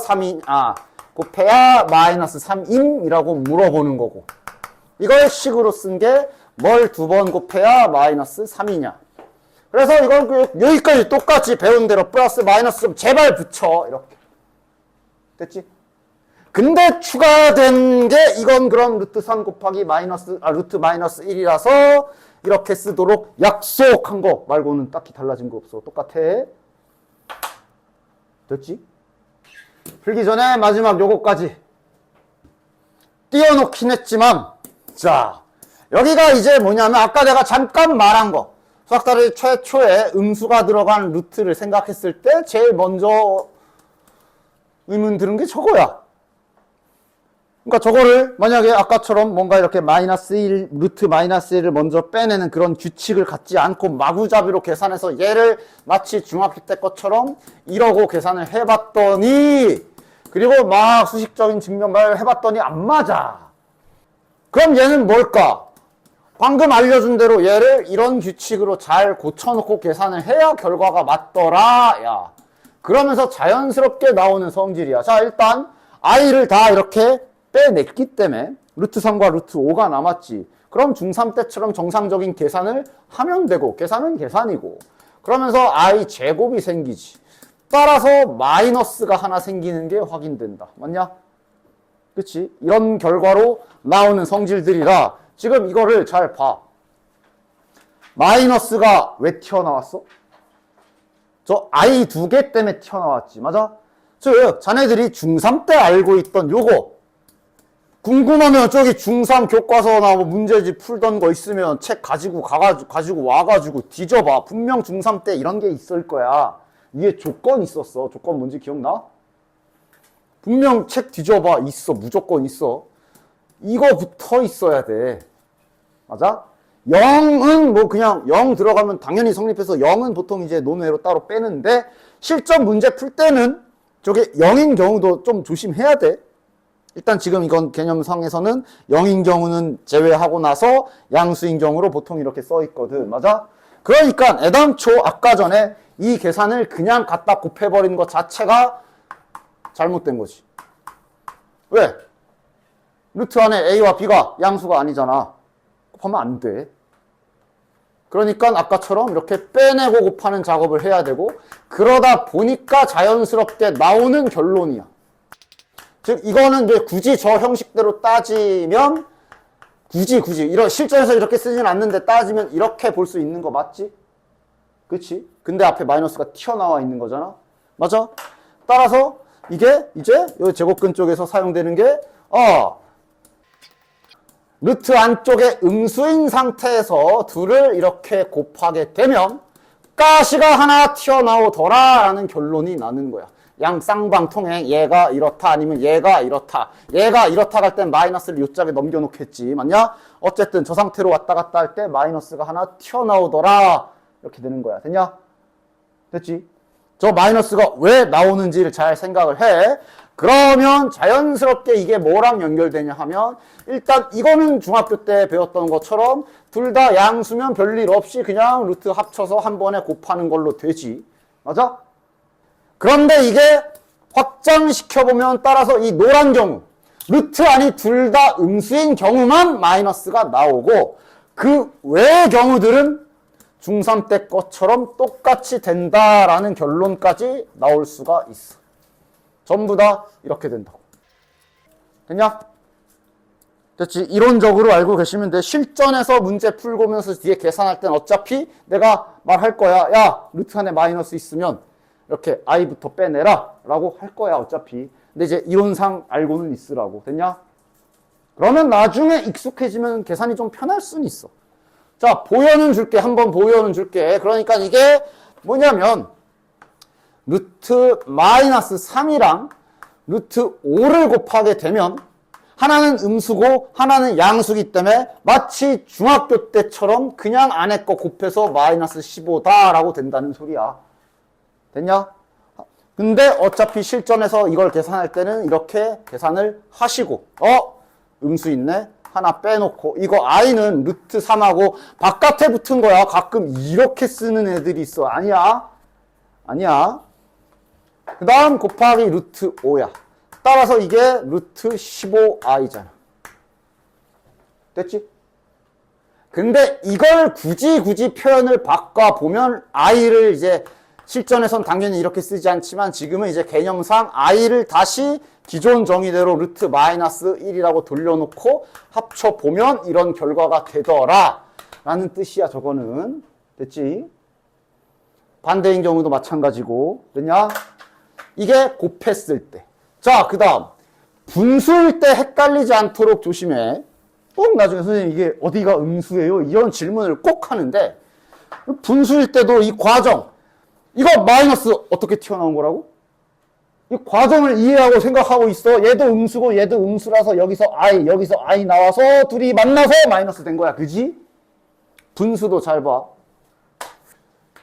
곱해야 마이너스 3임이라고 물어보는 거고, 이걸 식으로 쓴 게 뭘 2번 곱해야 마이너스 3이냐. 그래서 이건 여기까지 똑같이 배운 대로 플러스 마이너스 좀 제발 붙여. 이렇게. 됐지? 근데 추가된 게 이건 그럼 루트 3 곱하기 루트 마이너스 1이라서 이렇게 쓰도록 약속한 거 말고는 딱히 달라진 거 없어. 똑같아. 됐지? 풀기 전에 마지막 요거까지 띄워놓긴 했지만, 자, 여기가 이제 뭐냐면 아까 내가 잠깐 말한 거, 수학다리 최초에 음수가 들어간 루트를 생각했을 때 제일 먼저 의문 드는 게 저거야. 그러니까 저거를 만약에 아까처럼 뭔가 이렇게 루트 마이너스 1을 먼저 빼내는 그런 규칙을 갖지 않고 마구잡이로 계산해서 얘를 마치 중학교 때 것처럼 이러고 계산을 해봤더니, 그리고 막 수식적인 증명을 해봤더니 안 맞아. 그럼 얘는 뭘까? 방금 알려준 대로 얘를 이런 규칙으로 잘 고쳐놓고 계산을 해야 결과가 맞더라. 야, 그러면서 자연스럽게 나오는 성질이야. 자, 일단 i를 다 이렇게 빼냈기 때문에 루트 3과 루트 5가 남았지. 그럼 중3 때처럼 정상적인 계산을 하면 되고, 계산은 계산이고, 그러면서 i 제곱이 생기지. 따라서 마이너스가 하나 생기는 게 확인된다. 맞냐? 그치? 이런 결과로 나오는 성질들이라 지금 이거를 잘 봐. 마이너스가 왜 튀어나왔어? 저 i 2개 때문에 튀어나왔지. 맞아? 즉 자네들이 중3 때 알고 있던 요거, 궁금하면 저기 중3 교과서나 뭐 문제집 풀던 거 있으면 책 가지고 와가지고 뒤져봐. 분명 중3 때 이런 게 있을 거야. 위에 조건 있었어. 조건 뭔지 기억나? 분명 책 뒤져봐. 있어. 무조건 있어. 이거 붙어 있어야 돼. 맞아? 0은 뭐 그냥 0 들어가면 당연히 성립해서 0은 보통 이제 논외로 따로 빼는데, 실전 문제 풀 때는 저게 0인 경우도 좀 조심해야 돼. 일단 지금 이건 개념상에서는 0인 경우는 제외하고 나서 양수인 경우로 보통 이렇게 써 있거든. 맞아? 그러니까 애당초 아까 전에 이 계산을 그냥 갖다 곱해버린 것 자체가 잘못된 거지. 왜? 루트 안에 a와 b가 양수가 아니잖아. 곱하면 안 돼. 그러니까 아까처럼 이렇게 빼내고 곱하는 작업을 해야 되고, 그러다 보니까 자연스럽게 나오는 결론이야. 즉 이거는 이제 굳이 저 형식대로 따지면 굳이 이런 실전에서 이렇게 쓰진 않는데 따지면 이렇게 볼 수 있는 거 맞지? 그치? 근데 앞에 마이너스가 튀어나와 있는 거잖아. 맞아? 따라서 이게 이제 이 제곱근 쪽에서 사용되는 게 루트 안쪽에 음수인 상태에서 둘을 이렇게 곱하게 되면 가시가 하나 튀어나오더라 라는 결론이 나는 거야. 양 쌍방통행 얘가 이렇다 아니면 얘가 이렇다. 얘가 이렇다 갈 땐 마이너스를 요짝에 넘겨놓겠지. 맞냐? 어쨌든 저 상태로 왔다 갔다 할 때 마이너스가 하나 튀어나오더라. 이렇게 되는 거야. 됐냐? 됐지? 저 마이너스가 왜 나오는지를 잘 생각을 해. 그러면 자연스럽게 이게 뭐랑 연결되냐 하면 일단 이거는 중학교 때 배웠던 것처럼 둘 다 양수면 별일 없이 그냥 루트 합쳐서 한 번에 곱하는 걸로 되지. 맞아? 그런데 이게 확장시켜보면 따라서 이 노란 경우 루트 안이 둘 다 음수인 경우만 마이너스가 나오고 그 외의 경우들은 중3 때 것처럼 똑같이 된다라는 결론까지 나올 수가 있어. 전부 다 이렇게 된다고. 됐냐? 됐지? 이론적으로 알고 계시면 돼. 실전에서 문제 풀고 오면서 뒤에 계산할 땐 어차피 내가 말할 거야. 야, 루트 안에 마이너스 있으면 이렇게 i부터 빼내라 라고 할 거야 어차피. 근데 이제 이론상 알고는 있으라고. 됐냐? 그러면 나중에 익숙해지면 계산이 좀 편할 수는 있어. 자, 보여는 줄게. 한번 보여는 줄게. 그러니까 이게 뭐냐면 루트 마이너스 3이랑 루트 5를 곱하게 되면 하나는 음수고 하나는 양수기 때문에 마치 중학교 때처럼 그냥 안에 거 곱해서 마이너스 15다 라고 된다는 소리야. 됐냐? 근데 어차피 실전에서 이걸 계산할 때는 이렇게 계산을 하시고 음수 있네? 하나 빼놓고 이거 i는 루트 3하고 바깥에 붙은 거야. 가끔 이렇게 쓰는 애들이 있어. 아니야. 그 다음 곱하기 루트 5야. 따라서 이게 루트 15i잖아. 됐지? 근데 이걸 굳이 표현을 바꿔보면 i를 이제 실전에선 당연히 이렇게 쓰지 않지만 지금은 이제 개념상 i를 다시 기존 정의대로 루트 마이너스 1이라고 돌려놓고 합쳐보면 이런 결과가 되더라 라는 뜻이야. 저거는 됐지? 반대인 경우도 마찬가지고. 됐냐? 이게 곱했을 때. 자, 그 다음 분수일 때 헷갈리지 않도록 조심해. 꼭 나중에 선생님 이게 어디가 음수예요? 이런 질문을 꼭 하는데 분수일 때도 이 과정 이거 마이너스 어떻게 튀어나온 거라고? 이 과정을 이해하고 생각하고 있어. 얘도 음수고 얘도 음수라서 여기서 i 나와서 둘이 만나서 마이너스 된 거야. 그지? 분수도 잘 봐.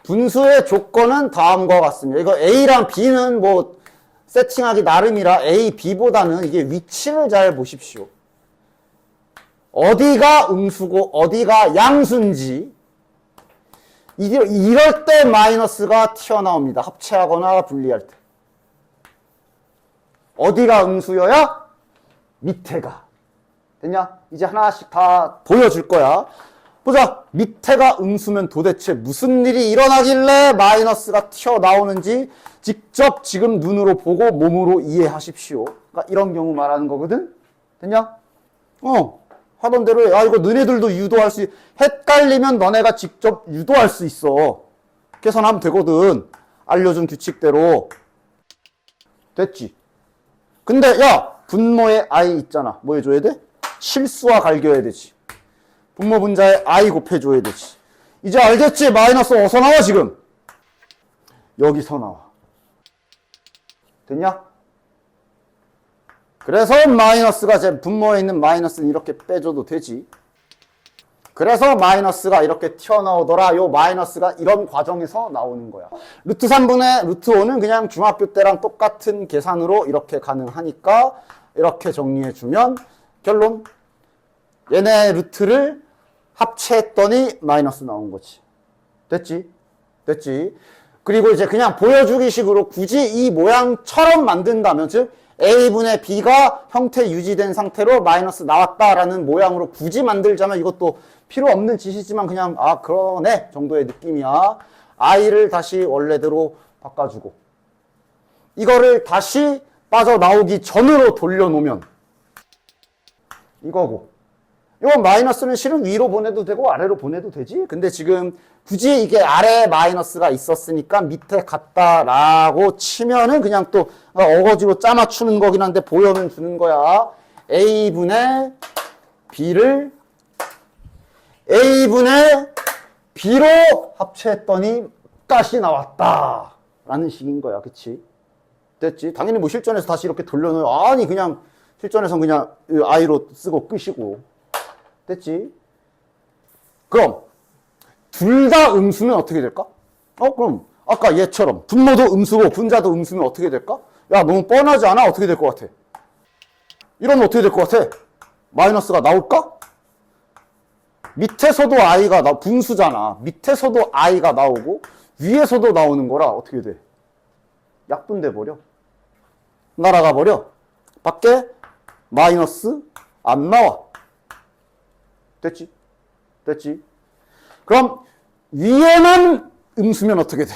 분수의 조건은 다음과 같습니다. 이거 a랑 b는 뭐 세팅하기 나름이라 a, b보다는 이게 위치를 잘 보십시오. 어디가 음수고 어디가 양수인지 이럴 때 마이너스가 튀어나옵니다. 합체하거나 분리할 때. 어디가 음수여야? 밑에가. 됐냐? 이제 하나씩 다 보여줄 거야. 보자. 밑에가 음수면 도대체 무슨 일이 일어나길래 마이너스가 튀어나오는지 직접 지금 눈으로 보고 몸으로 이해하십시오. 그러니까 이런 경우 말하는 거거든? 됐냐? 하던 대로 해. 이거 너네들도 유도할 수 헷갈리면 너네가 직접 유도할 수 있어. 계산하면 되거든. 알려준 규칙대로. 됐지? 근데 야, 분모에 i 있잖아. 뭐 해줘야 돼? 실수와 갈겨야 되지. 분모 분자에 i 곱해줘야 되지. 이제 알겠지? 마이너스 어디서 나와 지금? 여기서 나와. 됐냐? 그래서 마이너스가 제 분모에 있는 마이너스는 이렇게 빼줘도 되지. 그래서 마이너스가 이렇게 튀어나오더라. 요 마이너스가 이런 과정에서 나오는 거야. 루트 3분의 루트 5는 그냥 중학교 때랑 똑같은 계산으로 이렇게 가능하니까 이렇게 정리해주면 결론. 얘네 루트를 합체했더니 마이너스 나온 거지. 됐지? 그리고 이제 그냥 보여주기 식으로 굳이 이 모양처럼 만든다면, 즉 a분의 b가 형태 유지된 상태로 마이너스 나왔다라는 모양으로 굳이 만들자면 이것도 필요 없는 짓이지만 그냥 아 그러네 정도의 느낌이야. i를 다시 원래대로 바꿔주고 이거를 다시 빠져나오기 전으로 돌려놓으면 이거고 이건 마이너스는 실은 위로 보내도 되고 아래로 보내도 되지. 근데 지금 굳이 이게 아래에 마이너스가 있었으니까 밑에 갔다라고 치면은 그냥 또 어거지로 짜맞추는 거긴 한데 보여는 주는 거야. a분의 b를 a분의 b로 합체했더니 가시 나왔다 라는 식인 거야. 그치? 됐지? 당연히 뭐 실전에서 다시 이렇게 돌려놓으면 아니 그냥 실전에선 그냥 i로 쓰고 끄시고 됐지? 그럼 둘 다 음수면 어떻게 될까? 그럼 아까 얘처럼 분모도 음수고 분자도 음수면 어떻게 될까? 야 너무 뻔하지 않아? 어떻게 될 것 같아? 이러면 어떻게 될 것 같아? 마이너스가 나올까? 밑에서도 i가 분수잖아. 밑에서도 i가 나오고 위에서도 나오는 거라 어떻게 돼? 약분돼 버려. 날아가 버려. 밖에 마이너스 안 나와. 됐지? 됐지? 그럼 위에만 음수면 어떻게 돼?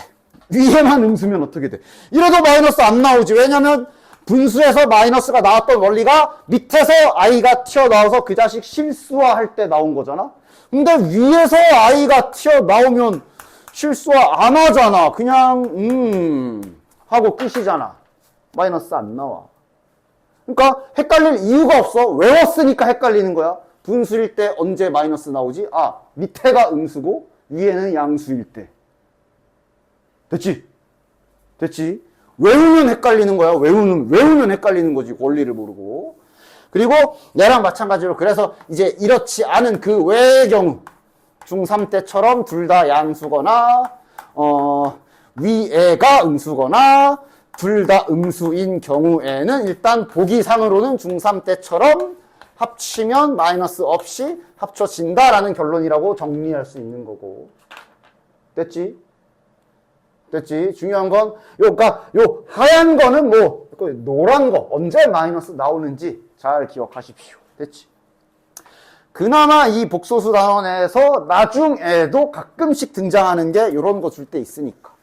위에만 음수면 어떻게 돼? 이래도 마이너스 안 나오지. 왜냐면 분수에서 마이너스가 나왔던 원리가 밑에서 i가 튀어나와서 그 자식 실수화할 때 나온 거잖아. 근데 위에서 i가 튀어나오면 실수화 안 하잖아. 그냥 하고 끝이잖아. 마이너스 안 나와. 그러니까 헷갈릴 이유가 없어. 외웠으니까 헷갈리는 거야. 분수일 때 언제 마이너스 나오지? 아, 밑에가 음수고 위에는 양수일 때. 됐지? 됐지? 외우면 헷갈리는 거야. 외우면 헷갈리는 거지. 원리를 모르고. 그리고 얘랑 마찬가지로 그래서 이제 이렇지 않은 그 외의 경우 중3 때처럼 둘 다 양수거나 위에가 음수거나 둘 다 음수인 경우에는 일단 보기상으로는 중3 때처럼 합치면 마이너스 없이 합쳐진다라는 결론이라고 정리할 수 있는 거고. 됐지? 됐지? 중요한 건 그러니까 요 하얀 거는 뭐 노란 거 언제 마이너스 나오는지 잘 기억하십시오. 됐지? 그나마 이 복소수 단원에서 나중에도 가끔씩 등장하는 게 이런 거 줄 때 있으니까.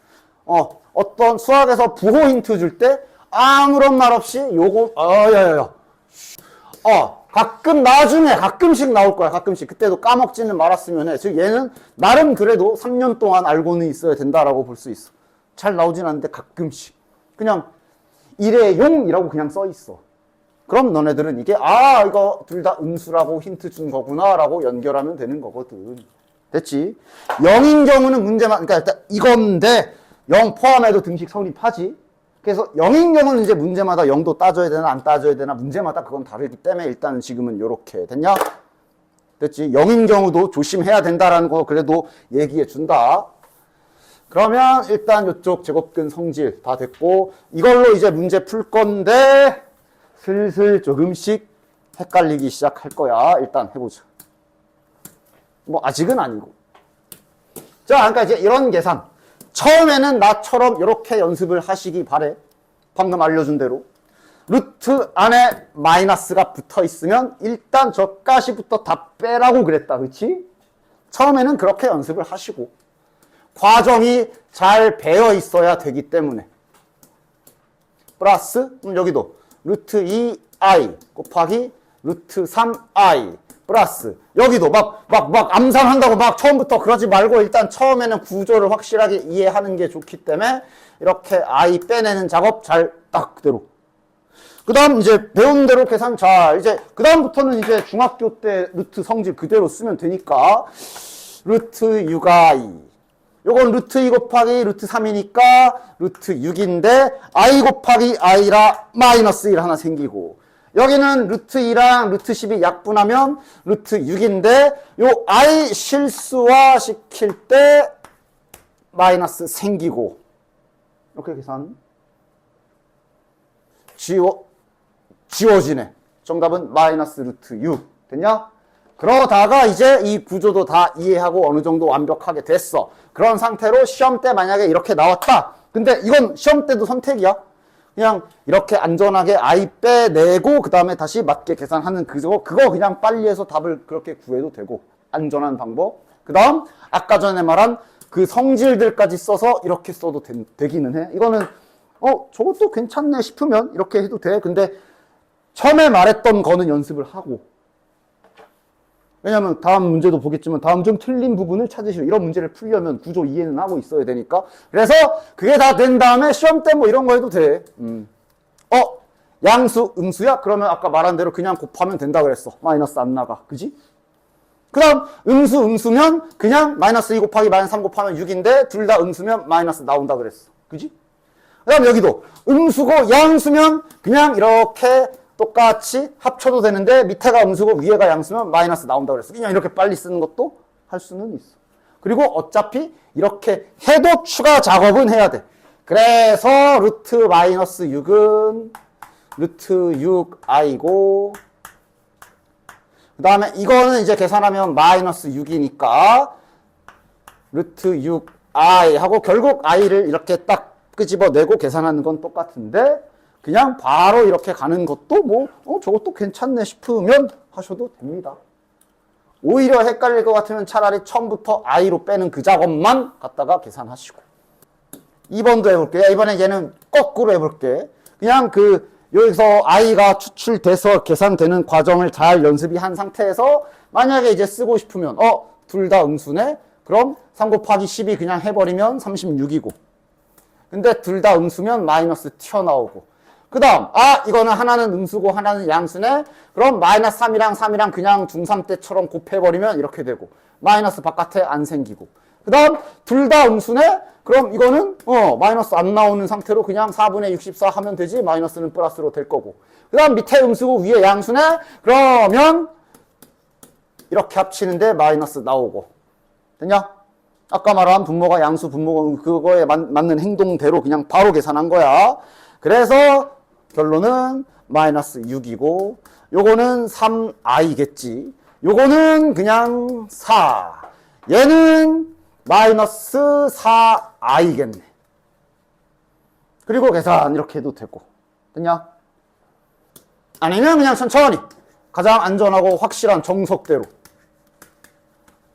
어떤 수학에서 부호 힌트 줄 때 아무런 말 없이 요거 가끔 나중에 가끔씩 나올 거야. 가끔씩. 그때도 까먹지는 말았으면 해. 즉 얘는 나름 그래도 3년 동안 알고는 있어야 된다라고 볼 수 있어. 잘 나오진 않는데 가끔씩. 그냥 일회용이라고 그냥 써 있어. 그럼 너네들은 이게 이거 둘 다 음수라고 힌트 준 거구나 라고 연결하면 되는 거거든. 됐지? 0인 경우는 문제만 그러니까 일단 이건데 0 포함해도 등식 성립하지. 그래서 0인 경우는 이제 문제마다 0도 따져야 되나 안 따져야 되나 문제마다 그건 다르기 때문에 일단 지금은 요렇게 됐냐? 됐지? 0인 경우도 조심해야 된다라는 거 그래도 얘기해 준다. 그러면 일단 이쪽 제곱근 성질 다 됐고 이걸로 이제 문제 풀 건데 슬슬 조금씩 헷갈리기 시작할 거야. 일단 해보자. 뭐 아직은 아니고. 자, 그러니까 이제 이런 계산. 처음에는 나처럼 이렇게 연습을 하시기 바래. 방금 알려준 대로. 루트 안에 마이너스가 붙어 있으면 일단 저 가시부터 다 빼라고 그랬다. 그렇지? 처음에는 그렇게 연습을 하시고 과정이 잘 배어 있어야 되기 때문에 플러스 여기도 루트 2i 곱하기 루트 3i 플러스 여기도 막 암산한다고 막 처음부터 그러지 말고 일단 처음에는 구조를 확실하게 이해하는 게 좋기 때문에 이렇게 i 빼내는 작업 잘 딱 그대로. 그 다음 이제 배운 대로 계산 잘 이제 그 다음부터는 이제 중학교 때 루트 성질 그대로 쓰면 되니까 루트 6i 요건 루트 2 곱하기 루트 3이니까 루트 6인데 i 곱하기 i라 마이너스 1 하나 생기고 여기는 루트 2랑 루트 10이 약분하면 루트 6인데 요 i 실수화 시킬 때 마이너스 생기고 이렇게 계산 지워지네. 정답은 마이너스 루트 6 됐냐? 그러다가 이제 이 구조도 다 이해하고 어느 정도 완벽하게 됐어. 그런 상태로 시험 때 만약에 이렇게 나왔다. 근데 이건 시험 때도 선택이야. 그냥 이렇게 안전하게 i 빼내고 그 다음에 다시 맞게 계산하는 그거 그냥 빨리 해서 답을 그렇게 구해도 되고 안전한 방법. 그 다음 아까 전에 말한 그 성질들까지 써서 이렇게 써도 되기는 해. 이거는 저것도 괜찮네 싶으면 이렇게 해도 돼. 근데 처음에 말했던 거는 연습을 하고, 왜냐면 다음 문제도 보겠지만 다음 좀 틀린 부분을 찾으시고, 이런 문제를 풀려면 구조 이해는 하고 있어야 되니까. 그래서 그게 다 된 다음에 시험 때 뭐 이런 거 해도 돼. 양수 음수야? 그러면 아까 말한 대로 그냥 곱하면 된다 그랬어. 마이너스 안 나가. 그지? 그 다음 음수면 그냥 마이너스 2 곱하기 마이너스 3 곱하면 6인데 둘 다 음수면 마이너스 나온다 그랬어. 그지? 그 다음 여기도 음수고 양수면 그냥 이렇게 똑같이 합쳐도 되는데 밑에가 음수고 위에가 양수면 마이너스 나온다 그랬어. 그냥 이렇게 빨리 쓰는 것도 할 수는 있어. 그리고 어차피 이렇게 해도 추가 작업은 해야 돼. 그래서 루트 마이너스 6은 루트 6i고, 그 다음에 이거는 이제 계산하면 마이너스 6이니까 루트 6i 하고, 결국 i를 이렇게 딱 끄집어내고 계산하는 건 똑같은데 그냥 바로 이렇게 가는 것도 뭐 저것도 괜찮네 싶으면 하셔도 됩니다. 오히려 헷갈릴 것 같으면 차라리 처음부터 i로 빼는 그 작업만 갖다가 계산하시고. 2번도 해볼게요. 이번에 얘는 거꾸로 해볼게. 그냥 여기서 i가 추출돼서 계산되는 과정을 잘 연습이 한 상태에서 만약에 이제 쓰고 싶으면 둘 다 음수네? 그럼 3 곱하기 10이 그냥 해버리면 36이고, 근데 둘 다 음수면 마이너스 튀어나오고, 그 다음 이거는 하나는 음수고 하나는 양수네? 그럼 마이너스 3이랑 그냥 중3 때처럼 곱해버리면 이렇게 되고 마이너스 바깥에 안 생기고, 그 다음 둘 다 음수네? 그럼 이거는 마이너스 안 나오는 상태로 그냥 4분의 64 하면 되지, 마이너스는 플러스로 될 거고, 그 다음 밑에 음수고 위에 양수네? 그러면 이렇게 합치는데 마이너스 나오고. 됐냐? 아까 말한 분모가 양수, 분모가 그거에 맞는 행동대로 그냥 바로 계산한 거야. 그래서 결론은 마이너스 6이고, 요거는 3i겠지. 요거는 그냥 4. 얘는 마이너스 4i겠네. 그리고 계산 이렇게 해도 되고. 됐냐? 아니면 그냥 천천히 가장 안전하고 확실한 정석대로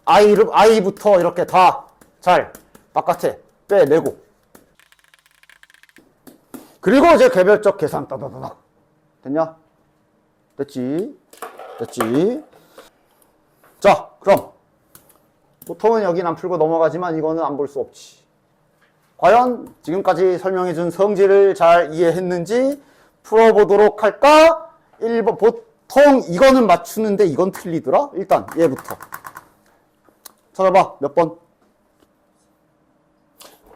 i부터 이렇게 다 잘 바깥에 빼내고, 그리고 이제 개별적 계산 따다다닥. 됐냐? 됐지? 자, 그럼 보통은 여긴 안 풀고 넘어가지만 이거는 안 볼 수 없지. 과연 지금까지 설명해준 성질을 잘 이해했는지 풀어보도록 할까? 1번, 보통 이거는 맞추는데 이건 틀리더라? 일단 얘부터 찾아봐. 몇 번?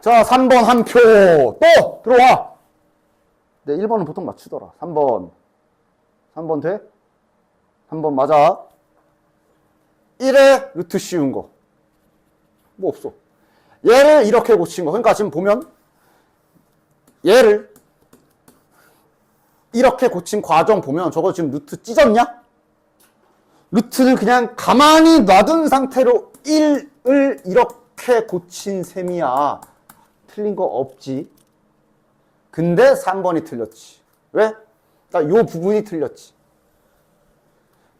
자, 3번 한 표. 또 들어와. 네, 1번은 보통 맞추더라. 3번 돼? 3번 맞아. 1에 루트 씌운 거 뭐 없어. 얘를 이렇게 고친 거. 그러니까 지금 보면 얘를 이렇게 고친 과정 보면 저거 지금 루트 찢었냐? 루트는 그냥 가만히 놔둔 상태로 1을 이렇게 고친 셈이야. 틀린 거 없지. 근데 3번이 틀렸지. 왜? 그러니까 요 부분이 틀렸지.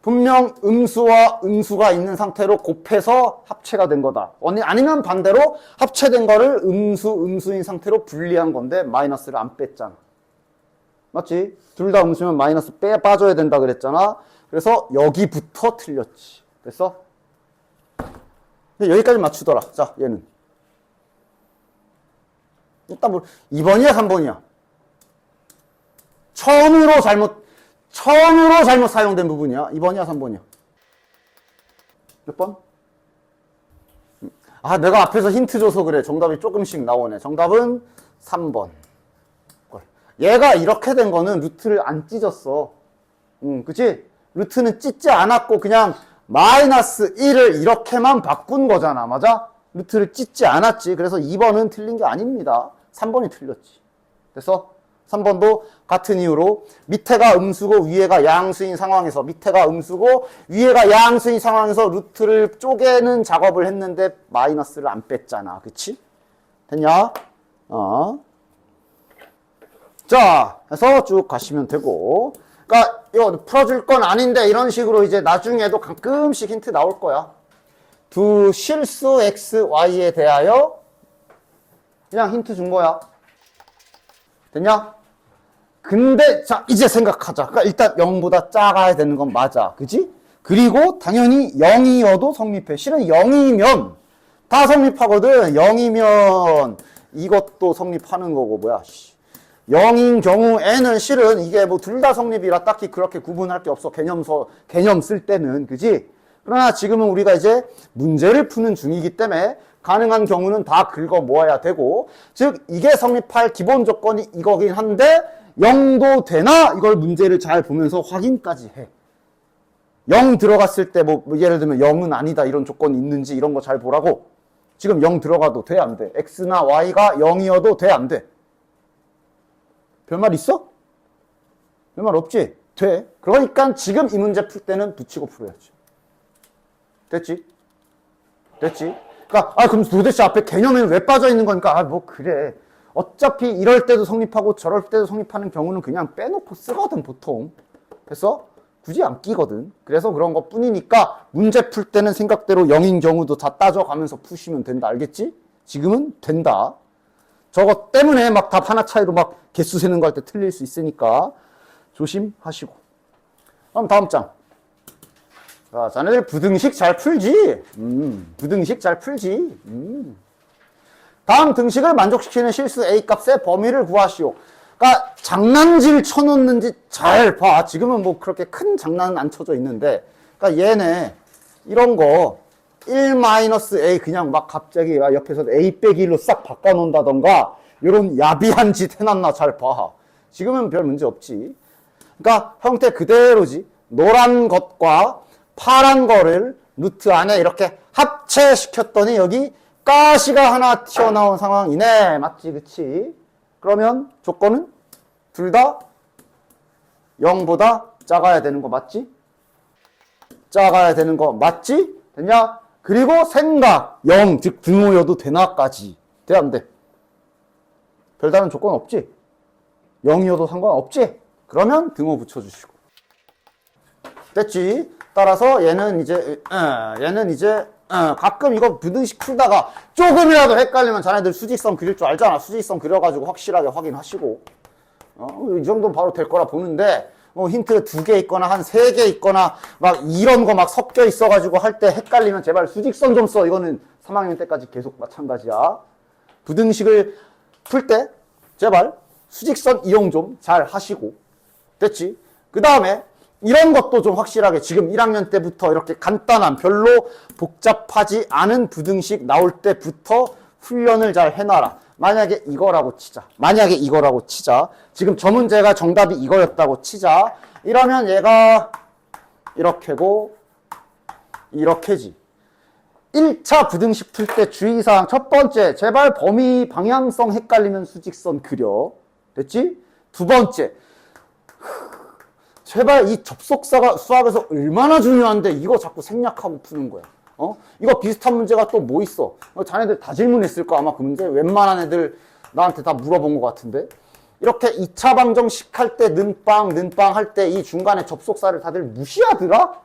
분명 음수와 음수가 있는 상태로 곱해서 합체가 된 거다. 아니면 반대로 합체된 거를 음수인 상태로 분리한 건데 마이너스를 안 뺐잖아. 맞지? 둘 다 음수면 마이너스 빠져야 된다 그랬잖아. 그래서 여기부터 틀렸지. 됐어? 여기까지 맞추더라. 자, 얘는. 일단 2번이야, 3번이야? 처음으로 잘못 사용된 부분이야. 2번이야, 3번이야? 몇 번? 내가 앞에서 힌트 줘서 그래. 정답이 조금씩 나오네. 정답은 3번. 얘가 이렇게 된 거는 루트를 안 찢었어. 그치? 루트는 찢지 않았고 그냥 마이너스 1을 이렇게만 바꾼 거잖아. 맞아? 루트를 찢지 않았지. 그래서 2번은 틀린 게 아닙니다. 3번이 틀렸지. 됐어? 3번도 같은 이유로 밑에가 음수고 위에가 양수인 상황에서, 밑에가 음수고 위에가 양수인 상황에서 루트를 쪼개는 작업을 했는데 마이너스를 안 뺐잖아. 그치? 됐냐? 자, 해서 쭉 가시면 되고. 그러니까 이거 풀어줄 건 아닌데 이런 식으로 이제 나중에도 가끔씩 힌트 나올 거야. 두 실수 xy에 대하여 그냥 힌트 준 거야. 됐냐? 근데 자 이제 생각하자. 그러니까 일단 0보다 작아야 되는 건 맞아. 그지? 그리고 당연히 0이어도 성립해. 실은 0이면 다 성립하거든. 0이면 이것도 성립하는 거고 뭐야. 0인 경우에는 실은 이게 뭐 둘 다 성립이라 딱히 그렇게 구분할 게 없어. 개념 쓸 때는. 그지? 그러나 지금은 우리가 이제 문제를 푸는 중이기 때문에 가능한 경우는 다 긁어 모아야 되고, 즉 이게 성립할 기본 조건이 이거긴 한데 0도 되나 이걸 문제를 잘 보면서 확인까지 해. 0 들어갔을 때 뭐 예를 들면 0은 아니다 이런 조건이 있는지 이런 거 잘 보라고. 지금 0 들어가도 돼 안 돼? x나 y가 0이어도 돼 안 돼? 별말 있어? 별말 없지? 돼. 그러니까 지금 이 문제 풀 때는 붙이고 풀어야지. 됐지? 됐지? 그러니까 그럼 도대체 앞에 개념에는 왜 빠져 있는 거니까 뭐 그래. 어차피 이럴 때도 성립하고 저럴 때도 성립하는 경우는 그냥 빼놓고 쓰거든 보통. 그래서 굳이 안 끼거든. 그래서 그런 것 뿐이니까 문제 풀 때는 생각대로 0인 경우도 다 따져가면서 푸시면 된다. 알겠지? 지금은 된다. 저거 때문에 막 답 하나 차이로 막 개수 세는 거 할 때 틀릴 수 있으니까 조심하시고. 그럼 다음 장. 자, 자네들 부등식 잘 풀지? 부등식 잘 풀지? 다음 등식을 만족시키는 실수 A 값의 범위를 구하시오. 그러니까 장난질 쳐놓는지 잘 봐. 지금은 뭐 그렇게 큰 장난은 안 쳐져 있는데, 그러니까 얘네 이런 거 1-A 그냥 막 갑자기 옆에서 A 빼기 1로 싹 바꿔놓는다던가 이런 야비한 짓 해놨나 잘 봐. 지금은 별 문제 없지. 그러니까 형태 그대로지. 노란 것과 파란 거를 루트 안에 이렇게 합체시켰더니 여기 가시가 하나 튀어나온 상황이네. 맞지? 그치? 그러면 조건은 둘 다 0보다 작아야 되는 거 맞지? 작아야 되는 거 맞지? 됐냐? 그리고 생각 0, 즉 등호여도 되나까지. 돼, 안 돼? 별다른 조건 없지? 0이어도 상관없지? 그러면 등호 붙여주시고. 됐지? 따라서 얘는 이제 가끔 이거 부등식 풀다가 조금이라도 헷갈리면 자네들 수직선 그릴 줄 알잖아. 수직선 그려가지고 확실하게 확인하시고. 이 정도는 바로 될 거라 보는데, 뭐 힌트 2개 있거나 한 3개 있거나 막 이런 거 막 섞여 있어가지고 할 때 헷갈리면 제발 수직선 좀 써. 이거는 3학년 때까지 계속 마찬가지야. 부등식을 풀 때 제발 수직선 이용 좀 잘 하시고. 됐지? 그 다음에 이런 것도 좀 확실하게 지금 1학년 때부터 이렇게 간단한 별로 복잡하지 않은 부등식 나올 때부터 훈련을 잘 해놔라. 만약에 이거라고 치자. 지금 저 문제가 정답이 이거였다고 치자. 이러면 얘가 이렇게고 이렇게지. 1차 부등식 풀 때 주의사항 첫 번째, 제발 범위 방향성 헷갈리면 수직선 그려. 됐지? 두 번째, 제발 이 접속사가 수학에서 얼마나 중요한데 이거 자꾸 생략하고 푸는 거야. 이거 비슷한 문제가 또 뭐 있어? 자네들 다 질문했을 거 아마 그 문제. 웬만한 애들 나한테 다 물어본 것 같은데. 이렇게 2차 방정식 할 때 는빵 할 때 이 중간에 접속사를 다들 무시하더라?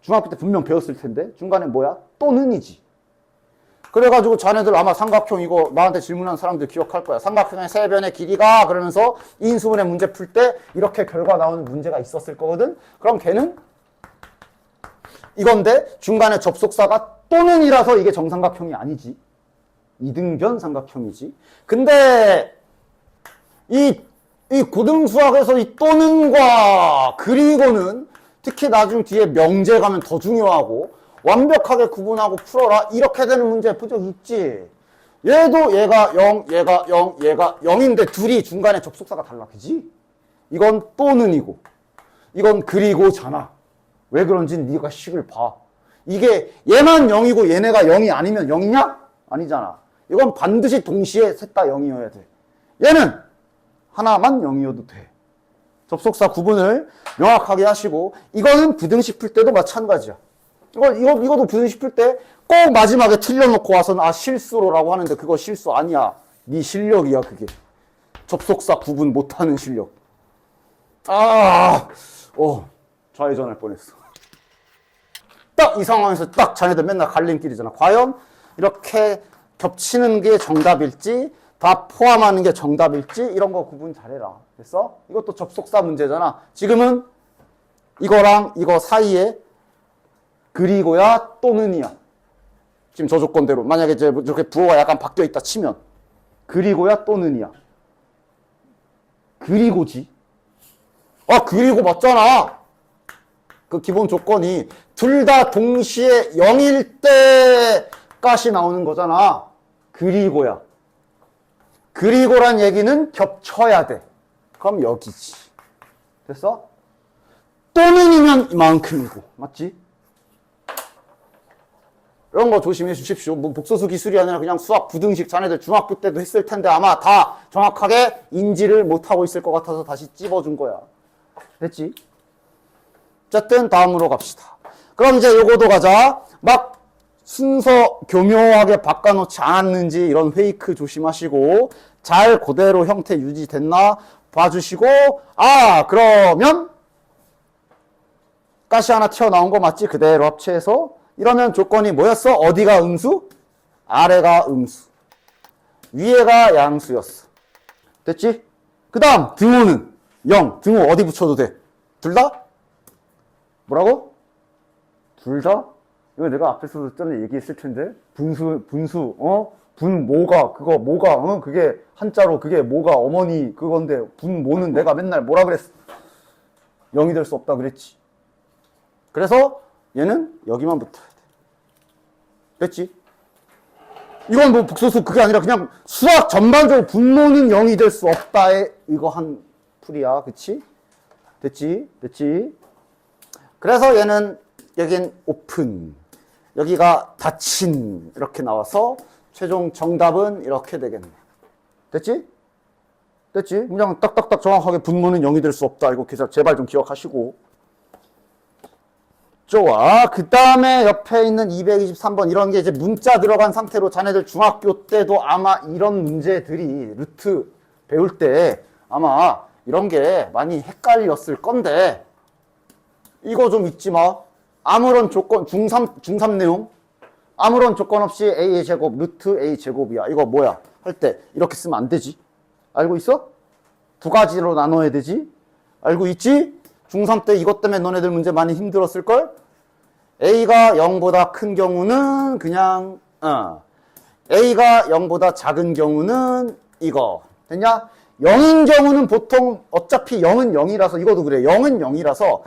중학교 때 분명 배웠을 텐데. 중간에 뭐야? 또는이지. 그래가지고 자네들 아마 삼각형 이거 나한테 질문한 사람들 기억할 거야. 삼각형의 세 변의 길이가 그러면서 인수분해 문제 풀 때 이렇게 결과 나오는 문제가 있었을 거거든. 그럼 걔는 이건데 중간에 접속사가 또는이라서 이게 정삼각형이 아니지. 이등변 삼각형이지. 근데 이 고등수학에서 이 또는과 그리고는 특히 나중 뒤에 명제 가면 더 중요하고 완벽하게 구분하고 풀어라. 이렇게 되는 문제 본 적 있지? 얘도 얘가 0, 얘가 0, 얘가 0인데 둘이 중간에 접속사가 달라. 그지? 이건 또는이고 이건 그리고잖아. 왜 그런지 네가 식을 봐. 이게 얘만 0이고 얘네가 0이 아니면 0이냐? 아니잖아. 이건 반드시 동시에 셋 다 0이어야 돼. 얘는 하나만 0이어도 돼. 접속사 구분을 명확하게 하시고 이거는 부등식 풀 때도 마찬가지야. 이거도 부등식 풀 때 꼭 마지막에 틀려놓고 와서는 실수로라고 하는데 그거 실수 아니야. 네 실력이야 그게. 접속사 구분 못하는 실력. 좌회전할 뻔했어. 딱 이 상황에서 딱 자네들 맨날 갈림길이잖아. 과연 이렇게 겹치는 게 정답일지 다 포함하는 게 정답일지 이런 거 구분 잘해라. 됐어? 이것도 접속사 문제잖아. 지금은 이거랑 이거 사이에 그리고야 또는이야. 지금 저 조건대로 만약에 이제 이렇게 부호가 약간 바뀌어 있다 치면 그리고야 또는이야. 그리고지. 그리고 맞잖아. 그 기본 조건이 둘 다 동시에 0일 때까지 나오는 거잖아. 그리고야. 그리고란 얘기는 겹쳐야 돼. 그럼 여기지. 됐어? 또는이면 이만큼이고. 맞지? 이런 거 조심해 주십시오. 뭐 복소수 기술이 아니라 그냥 수학 부등식 자네들 중학교 때도 했을 텐데 아마 다 정확하게 인지를 못하고 있을 것 같아서 다시 찝어준 거야. 됐지? 어쨌든 다음으로 갑시다. 그럼 이제 요거도 가자. 막 순서 교묘하게 바꿔놓지 않았는지 이런 페이크 조심하시고 잘 그대로 형태 유지됐나 봐주시고 그러면 가시 하나 튀어나온 거 맞지? 그대로 합체해서 이러면 조건이 뭐였어? 어디가 음수? 아래가 음수. 위에가 양수였어. 됐지? 그 다음 등호는 0. 등호 어디 붙여도 돼? 둘 다? 뭐라고? 둘 다? 이거 내가 앞에서도 전에 얘기했을 텐데 분수 분모가 그거 모가 그게 한자로 그게 모가 어머니 그건데 분모는 내가 맨날 뭐라 그랬어? 0이 될 수 없다 그랬지. 그래서 얘는 여기만 붙어야 돼. 됐지? 이건 뭐 복소수 그게 아니라 그냥 수학 전반적으로 분모는 0이 될 수 없다에 이거 한 풀이야. 그치? 됐지? 됐지? 그래서 얘는 여긴 오픈, 여기가 닫힌 이렇게 나와서 최종 정답은 이렇게 되겠네. 됐지? 됐지? 그냥 딱딱딱 정확하게 분모는 0이 될 수 없다. 이거 제발 좀 기억하시고. 좋아. 그 다음에 옆에 있는 223번 이런 게 이제 문자 들어간 상태로 자네들 중학교 때도 아마 이런 문제들이 루트 배울 때 아마 이런 게 많이 헷갈렸을 건데 이거 좀 잊지 마. 아무런 조건, 중3 내용 아무런 조건 없이 a의 제곱 루트 a 제곱이야. 이거 뭐야? 할 때 이렇게 쓰면 안 되지. 알고 있어? 두 가지로 나눠야 되지. 알고 있지? 중3 때 이것 때문에 너네들 문제 많이 힘들었을걸? a가 0보다 큰 경우는 그냥 a가 0보다 작은 경우는 이거. 됐냐? 0인 경우는 보통 어차피 0은 0이라서 이것도 그래. 0은 0이라서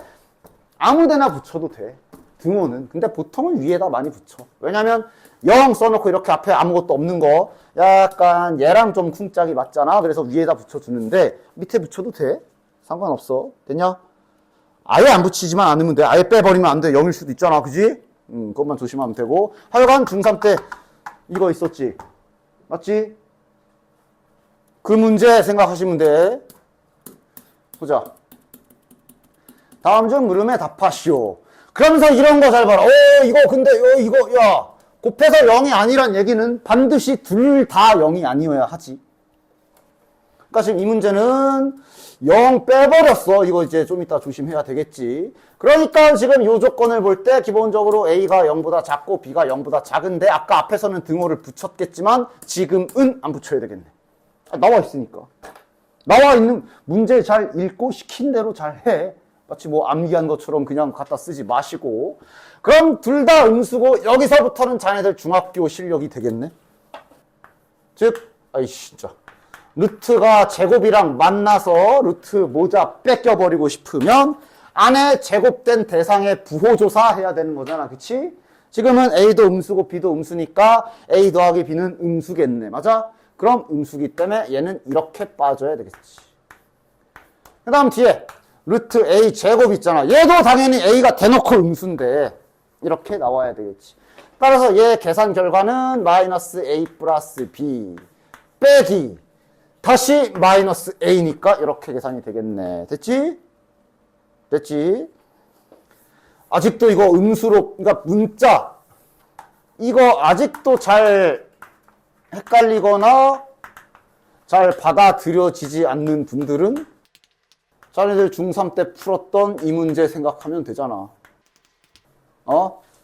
아무데나 붙여도 돼. 등호는. 근데 보통은 위에다 많이 붙여. 왜냐면 0 써놓고 이렇게 앞에 아무것도 없는 거 약간 얘랑 좀 쿵짝이 맞잖아. 그래서 위에다 붙여주는데 밑에 붙여도 돼. 상관없어. 됐냐? 아예 안 붙이지만 않으면 돼. 아예 빼버리면 안 돼. 0일 수도 있잖아. 그지? 그것만 조심하면 되고. 하여간 중3 때 이거 있었지. 맞지? 그 문제 생각하시면 돼. 보자. 다음 중 물음에 답하시오. 그러면서 이런 거 잘 봐라. 이거 근데 이거 야 곱해서 0이 아니란 얘기는 반드시 둘 다 0이 아니어야 하지. 그러니까 지금 이 문제는 0 빼버렸어. 이거 이제 좀 이따 조심해야 되겠지. 그러니까 지금 이 조건을 볼 때 기본적으로 A가 0보다 작고 B가 0보다 작은데 아까 앞에서는 등호를 붙였겠지만 지금은 안 붙여야 되겠네. 나와 있으니까. 나와 있는 문제 잘 읽고 시킨 대로 잘 해. 마치 뭐 암기한 것처럼 그냥 갖다 쓰지 마시고. 그럼 둘 다 음수고 여기서부터는 자네들 중학교 실력이 되겠네. 즉 진짜 루트가 제곱이랑 만나서 루트 모자 뺏겨버리고 싶으면 안에 제곱된 대상의 부호조사 해야 되는 거잖아. 그치? 지금은 A도 음수고 B도 음수니까 A 더하기 B는 음수겠네. 맞아? 그럼 음수기 때문에 얘는 이렇게 빠져야 되겠지. 그 다음 뒤에 루트 A 제곱 있잖아. 얘도 당연히 A가 대놓고 음수인데 이렇게 나와야 되겠지. 따라서 얘 계산 결과는 마이너스 A 플러스 B 빼기 다시 마이너스 A니까 이렇게 계산이 되겠네. 됐지? 됐지? 아직도 이거 음수로, 그러니까 문자 이거 아직도 잘 헷갈리거나 잘 받아들여지지 않는 분들은 자네들 중3 때 풀었던 이 문제 생각하면 되잖아.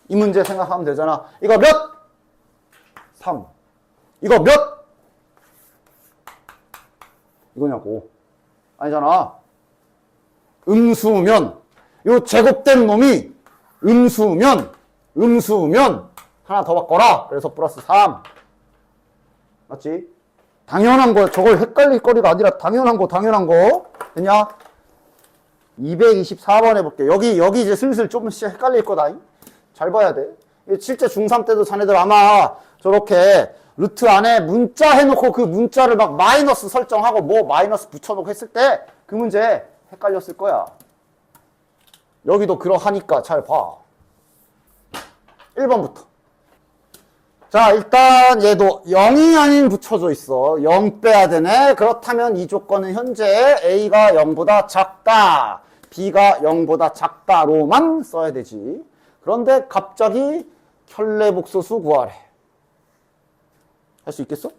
이 문제 생각하면 되잖아. 이거 몇? 3. 이거 몇? 이거냐고. 아니잖아. 음수면, 요 제곱된 놈이 음수면 하나 더 바꿔라. 그래서 플러스 3. 맞지? 당연한 거, 저걸 헷갈릴 거리가 아니라 당연한 거. 됐냐? 224번 해볼게. 여기 이제 슬슬 조금씩 헷갈릴 거다. 잘 봐야 돼. 실제 중3 때도 자네들 아마 저렇게 루트 안에 문자 해놓고 그 문자를 막 마이너스 설정하고 뭐 마이너스 붙여놓고 했을 때 그 문제 헷갈렸을 거야. 여기도 그러하니까 잘 봐. 1번부터. 자, 일단 얘도 0이 아닌 붙여져 있어. 0 빼야 되네. 그렇다면 이 조건은 현재 A가 0보다 작다, B가 0보다 작다로만 써야 되지. 그런데 갑자기 켤레복소수 구하래. 할 수 있겠어?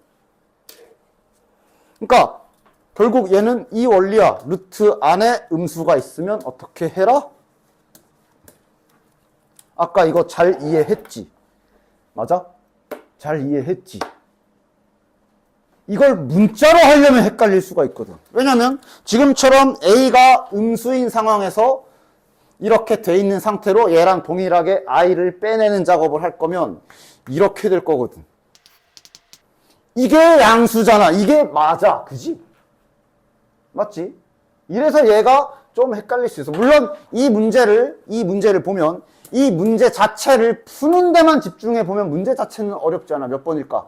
그러니까 결국 얘는 이 원리야. 루트 안에 음수가 있으면 어떻게 해라? 아까 이거 잘 이해했지? 맞아? 잘 이해했지? 이걸 문자로 하려면 헷갈릴 수가 있거든. 왜냐면 지금처럼 A가 음수인 상황에서 이렇게 돼 있는 상태로 얘랑 동일하게 I를 빼내는 작업을 할 거면 이렇게 될 거거든. 이게 양수잖아. 이게 맞아. 그지? 맞지? 이래서 얘가 좀 헷갈릴 수 있어. 물론 이 문제를 보면 이 문제 자체를 푸는 데만 집중해 보면 문제 자체는 어렵지 않아. 몇 번일까?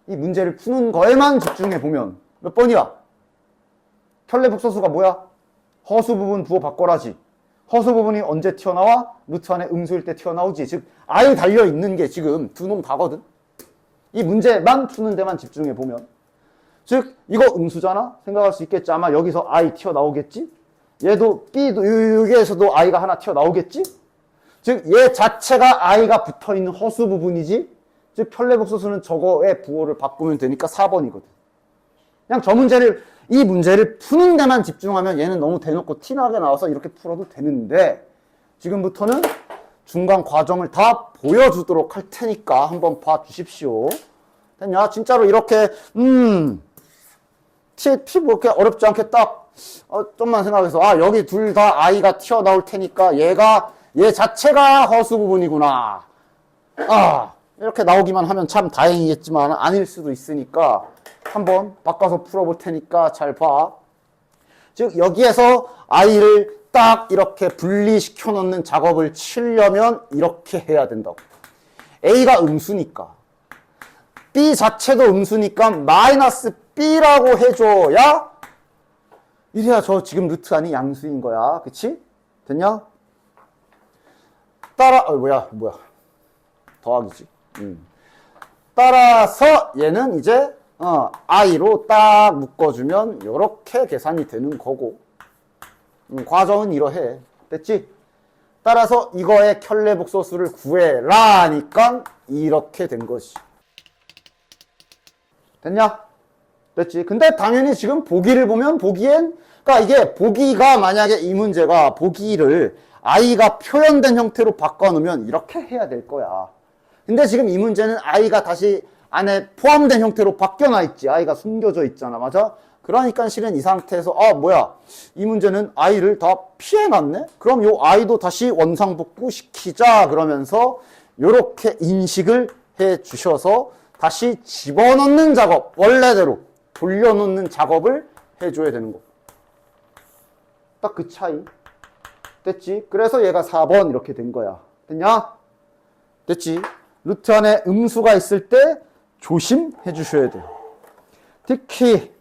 이 문제를 푸는 거에만 집중해 보면 몇 번이야? 켤레복소수가 뭐야? 허수 부분 부호 바꿔라지. 허수 부분이 언제 튀어나와? 루트 안에 음수일 때 튀어나오지. 즉 I 달려있는 게 지금 두 놈 다거든. 이 문제만 푸는 데만 집중해 보면, 즉 이거 음수잖아? 생각할 수 있겠지. 아마 여기서 I 튀어나오겠지? 얘도 B도 여기에서도 I가 하나 튀어나오겠지? 즉 얘 자체가 I가 붙어있는 허수 부분이지. 즉 켤레복소수는 저거의 부호를 바꾸면 되니까 4번이거든. 그냥 이 문제를 푸는 데만 집중하면 얘는 너무 대놓고 티나게 나와서 이렇게 풀어도 되는데, 지금부터는 중간 과정을 다 보여주도록 할 테니까 한번 봐주십시오. 됐냐? 진짜로 이렇게 티 뭐 이렇게 어렵지 않게 딱 좀만 생각해서 여기 둘 다 I가 튀어나올 테니까 얘 자체가 허수 부분이구나. 이렇게 나오기만 하면 참 다행이겠지만 아닐 수도 있으니까 한번 바꿔서 풀어볼 테니까 잘 봐. 즉 여기에서 I를 딱 이렇게 분리시켜 놓는 작업을 치려면 이렇게 해야 된다고. A가 음수니까 B 자체도 음수니까 마이너스 B라고 해줘야, 이래야 저 지금 루트 안이 양수인 거야. 그치? 됐냐? 뭐야 더하기지. 따라서 얘는 이제 I로 딱 묶어주면 이렇게 계산이 되는 거고, 과정은 이러해. 됐지? 따라서 이거의 켤레복소수를 구해라 하니까 이렇게 된 것이. 됐냐? 됐지? 근데 당연히 지금 보기를 보면 그러니까 이게 보기가 만약에 이 문제가 보기를 I가 표현된 형태로 바꿔놓으면 이렇게 해야 될 거야. 근데 지금 이 문제는 I가 다시 안에 포함된 형태로 바뀌어나 있지. I가 숨겨져 있잖아. 맞아? 그러니까 실은 이 상태에서 뭐야, 이 문제는 I를 다 피해놨네? 그럼 요 I도 다시 원상복구 시키자 그러면서 요렇게 인식을 해 주셔서 다시 집어넣는 작업, 원래대로 돌려놓는 작업을 해줘야 되는 거. 딱 그 차이. 됐지? 그래서 얘가 4번 이렇게 된 거야. 됐냐? 됐지? 루트 안에 음수가 있을 때 조심해 주셔야 돼요. 특히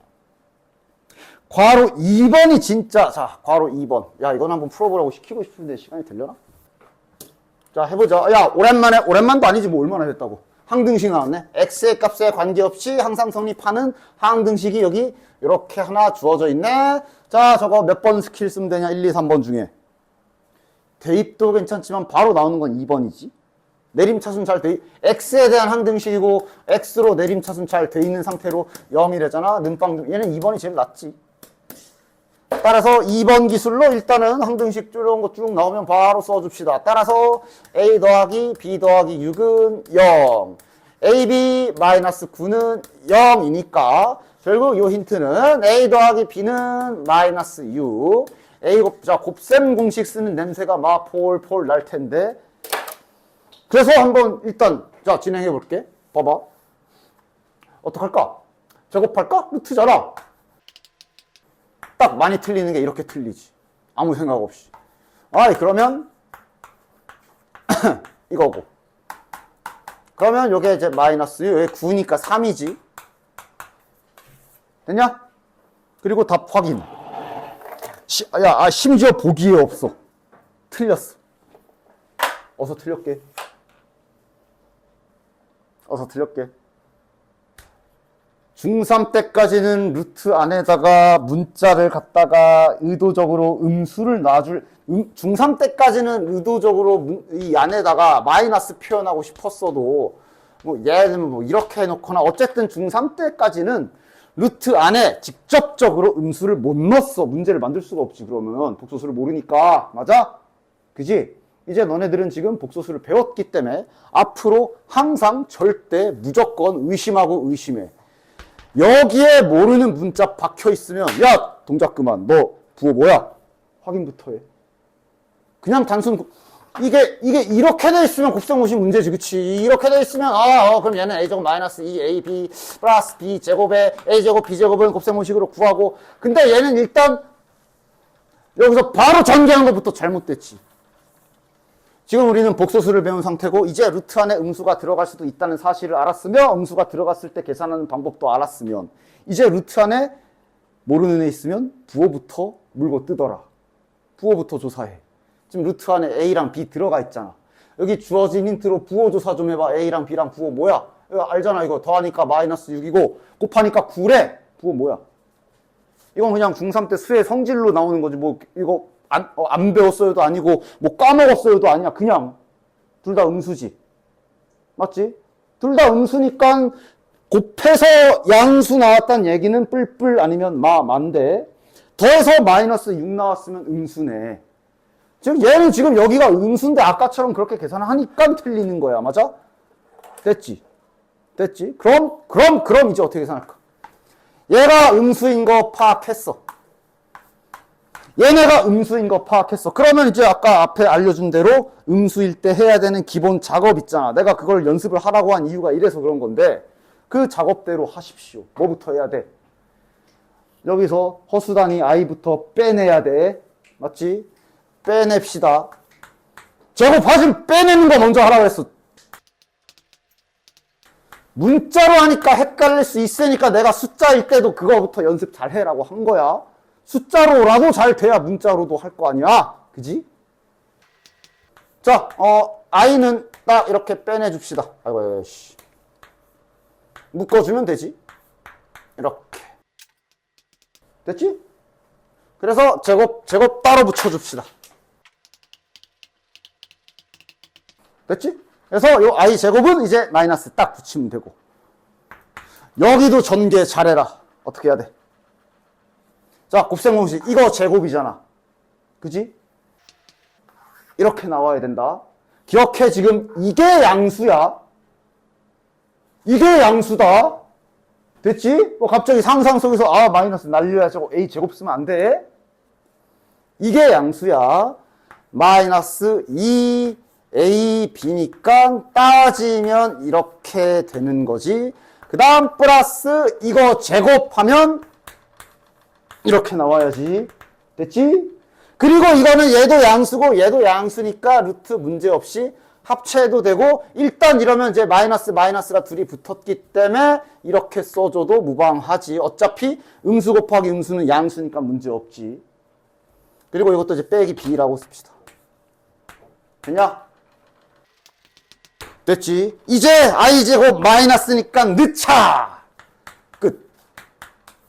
괄호 2번이 진짜, 자, 괄호 2번. 야, 이건 한번 풀어보라고 시키고 싶은데 시간이 되려나? 자, 해보자. 야, 오랜만도 아니지 뭐 얼마나 됐다고. 항등식 나왔네. x의 값에 관계없이 항상 성립하는 항등식이 여기 이렇게 하나 주어져 있네. 자, 저거 몇 번 스킬 쓰면 되냐? 1, 2, 3번 중에. 대입도 괜찮지만 바로 나오는 건 2번이지. 내림차순 잘 돼, x에 대한 항등식이고 x로 내림차순 잘 돼 있는 상태로 0이래잖아. 얘는 2번이 제일 낫지. 따라서 2번 기술로 일단은 항등식 이런 거 쭉 나오면 바로 써줍시다. 따라서 a 더하기 b 더하기 6은 0, ab 마이너스 9는 0이니까 결국 이 힌트는 a 더하기 b는 마이너스 6. 자, 곱셈 공식 쓰는 냄새가 막 폴폴 날 텐데. 그래서 한번 일단 자 진행해 볼게. 봐봐. 어떡할까? 제곱할까? 루트잖아. 딱 많이 틀리는 게 이렇게 틀리지. 아무 생각 없이. 그러면 이거고. 그러면 요게 이제 마이너스 여기 9니까 3이지. 됐냐? 그리고 답 확인. 심지어 보기에 없어. 틀렸어. 어서 틀렸게. 중3 때까지는 루트 안에다가 문자를 갖다가 의도적으로 음수를 놔줄, 중3 때까지는 의도적으로 이 안에다가 마이너스 표현하고 싶었어도, 얘는 이렇게 해놓거나, 어쨌든 중3 때까지는 루트 안에 직접적으로 음수를 못 넣었어. 문제를 만들 수가 없지, 그러면. 복소수를 모르니까. 맞아? 그지? 이제 너네들은 지금 복소수를 배웠기 때문에 앞으로 항상 절대 무조건 의심하고 의심해. 여기에 모르는 문자 박혀 있으면 야 동작 그만. 너 부호 뭐야? 확인부터 해. 그냥 단순 이게 이렇게 돼 있으면 곱셈공식 문제지, 그치? 이렇게 돼 있으면 그럼 얘는 a제곱 마이너스 2ab 플러스 b제곱에 a제곱 b제곱은 곱셈공식으로 구하고. 근데 얘는 일단 여기서 바로 전개한 것부터 잘못됐지. 지금 우리는 복소수를 배운 상태고 이제 루트 안에 음수가 들어갈 수도 있다는 사실을 알았으며 음수가 들어갔을 때 계산하는 방법도 알았으면 이제 루트 안에 모르는 애 있으면 부호부터 물고 뜨더라. 부호부터 조사해. 지금 루트 안에 A랑 B 들어가 있잖아. 여기 주어진 힌트로 부호 조사 좀 해봐. A랑 B랑 부호 뭐야? 이거 알잖아. 이거 더하니까 마이너스 6이고 곱하니까 9래. 부호 뭐야? 이건 그냥 중3 때 수의 성질로 나오는 거지. 이거 안 배웠어요도 아니고 까먹었어요도 아니야. 그냥 둘 다 음수지. 맞지? 둘 다 음수니까 곱해서 양수 나왔다는 얘기는 뿔뿔 아니면 만데 더해서 마이너스 6 나왔으면 음수네. 지금 얘는 지금 여기가 음수인데 아까처럼 그렇게 계산하니까 틀리는 거야. 맞아? 됐지? 그럼 이제 어떻게 계산할까? 얘가 음수인 거 파악했어. 얘네가 음수인 거 파악했어. 그러면 이제 아까 앞에 알려준 대로 음수일 때 해야 되는 기본 작업 있잖아. 내가 그걸 연습을 하라고 한 이유가 이래서 그런 건데 그 작업대로 하십시오. 뭐부터 해야 돼? 여기서 허수단위 i부터 빼내야 돼. 맞지? 빼냅시다. 제곱하지 빼내는 거 먼저 하라고 했어. 문자로 하니까 헷갈릴 수 있으니까 내가 숫자일 때도 그거부터 연습 잘 해라고 한 거야. 숫자로라도 잘 돼야 문자로도 할 거 아니야. 그지? 자, i는 딱 이렇게 빼내줍시다. 아이고, 씨. 묶어주면 되지. 이렇게. 됐지? 그래서 제곱 따로 붙여줍시다. 됐지? 그래서 요 i 제곱은 이제 마이너스 딱 붙이면 되고. 여기도 전개 잘해라. 어떻게 해야 돼? 자, 곱셈공식. 이거 제곱이잖아. 그지? 이렇게 나와야 된다. 기억해, 지금 이게 양수야. 이게 양수다. 됐지? 갑자기 상상 속에서 마이너스 날려야 저거 a 제곱 쓰면 안 돼. 이게 양수야. 마이너스 2a b니까 따지면 이렇게 되는 거지. 그 다음 플러스 이거 제곱하면 이렇게 나와야지. 됐지? 그리고 이거는 얘도 양수고 얘도 양수니까 루트 문제없이 합체해도 되고 일단 이러면 이제 마이너스가 둘이 붙었기 때문에 이렇게 써줘도 무방하지. 어차피 음수 곱하기 음수는 양수니까 문제없지. 그리고 이것도 이제 빼기 b라고 씁시다. 됐냐? 됐지? 이제 i제곱 마이너스니까 넣자! 끝.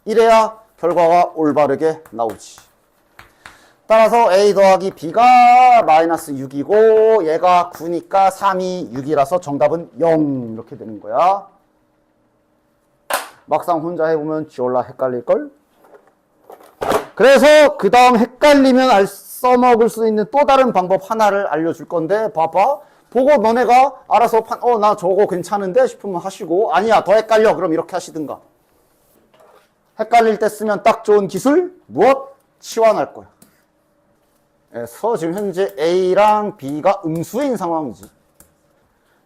이래야 결과가 올바르게 나오지. 따라서 a 더하기 b가 마이너스 6이고 얘가 9니까 3이 6이라서 정답은 0 이렇게 되는 거야. 막상 혼자 해보면 지올라 헷갈릴걸? 그래서 그 다음 헷갈리면 써먹을 수 있는 또 다른 방법 하나를 알려줄 건데 봐봐. 보고 너네가 알아서 나 저거 괜찮은데 싶으면 하시고 아니야 더 헷갈려 그럼 이렇게 하시든가. 헷갈릴 때 쓰면 딱 좋은 기술 무엇? 치환할 거야. 그래서 지금 현재 A랑 B가 음수인 상황이지.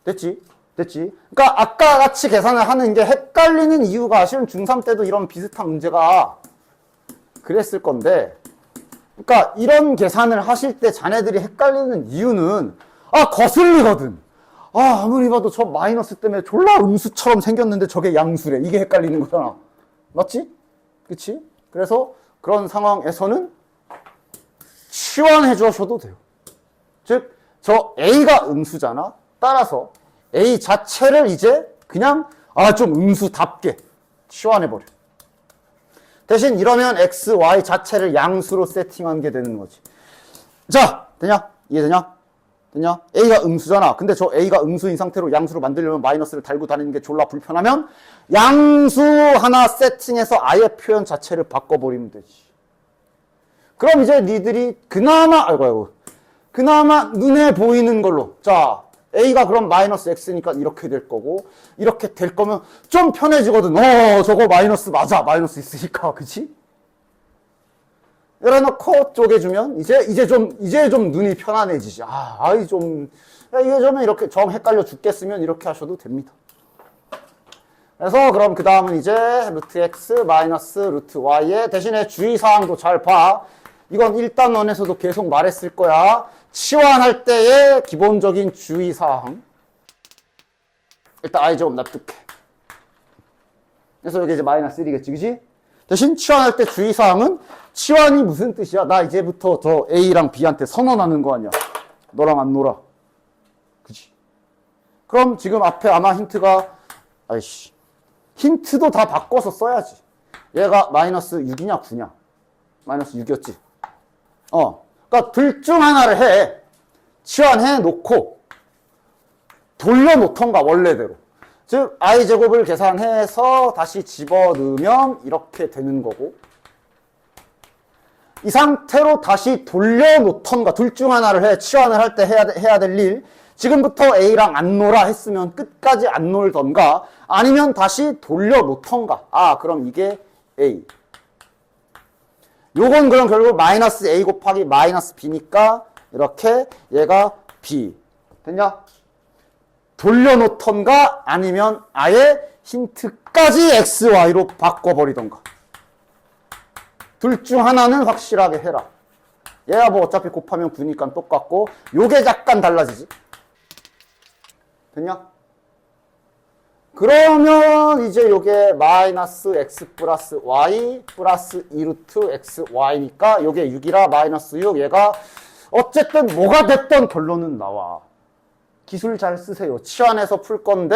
됐지? 그러니까 아까 같이 계산을 하는 게 헷갈리는 이유가 실은 중3 때도 이런 비슷한 문제가 그랬을 건데 그러니까 이런 계산을 하실 때 자네들이 헷갈리는 이유는 거슬리거든. 아무리 봐도 저 마이너스 때문에 졸라 음수처럼 생겼는데 저게 양수래. 이게 헷갈리는 거잖아. 맞지? 그치? 그래서 그런 상황에서는 치환해 주셔도 돼요. 즉, 저 A가 음수잖아. 따라서 A 자체를 이제 그냥 좀 음수답게 치환해버려. 대신 이러면 X, Y 자체를 양수로 세팅한 게 되는 거지. 자, 되냐? 이해되냐? A가 음수잖아. 근데 저 A가 음수인 상태로 양수로 만들려면 마이너스를 달고 다니는 게 졸라 불편하면 양수 하나 세팅해서 아예 표현 자체를 바꿔버리면 되지. 그럼 이제 니들이 그나마 눈에 보이는 걸로 자 A가 그럼 마이너스 X니까 이렇게 될 거고 이렇게 될 거면 좀 편해지거든. 저거 마이너스 맞아. 마이너스 있으니까. 그치? 이래놓고 쪼개주면 이제 좀 눈이 편안해지지. 이게 좀 이렇게 정 헷갈려 죽겠으면 이렇게 하셔도 됩니다. 그래서 그럼 그 다음은 이제 루트 x 마이너스 루트 y의 대신에 주의사항도 잘 봐. 이건 1단원에서도 계속 말했을 거야. 치환할 때의 기본적인 주의사항. 일단 i제곱 납득해. 그래서 여기 이제 마이너스 1이겠지, 그지? 대신 치환할 때 주의사항은 치환이 무슨 뜻이야? 나 이제부터 저 A랑 B한테 선언하는 거 아니야. 너랑 안 놀아. 그지? 그럼 지금 앞에 아마 힌트가 힌트도 다 바꿔서 써야지. 얘가 마이너스 6이냐 9냐? 마이너스 6이었지. 그러니까 둘 중 하나를 해. 치환해 놓고 돌려놓던가 원래대로. 즉 i제곱을 계산해서 다시 집어넣으면 이렇게 되는 거고 이 상태로 다시 돌려놓던가 둘 중 하나를 해. 치환을 할 때 해야 될 일. 지금부터 A랑 안 놀아 했으면 끝까지 안 놀던가 아니면 다시 돌려놓던가. 그럼 이게 A. 요건 그럼 결국 마이너스 A 곱하기 마이너스 B니까 이렇게 얘가 B. 됐냐? 돌려놓던가 아니면 아예 힌트까지 XY로 바꿔버리던가. 둘 중 하나는 확실하게 해라. 얘가 뭐 어차피 곱하면 9니까 똑같고 요게 약간 달라지지. 됐냐? 그러면 이제 요게 마이너스 x 플러스 y 플러스 2루트 xy니까 요게 6이라 마이너스 6 얘가 어쨌든 뭐가 됐던 결론은 나와. 기술 잘 쓰세요. 치환해서 풀 건데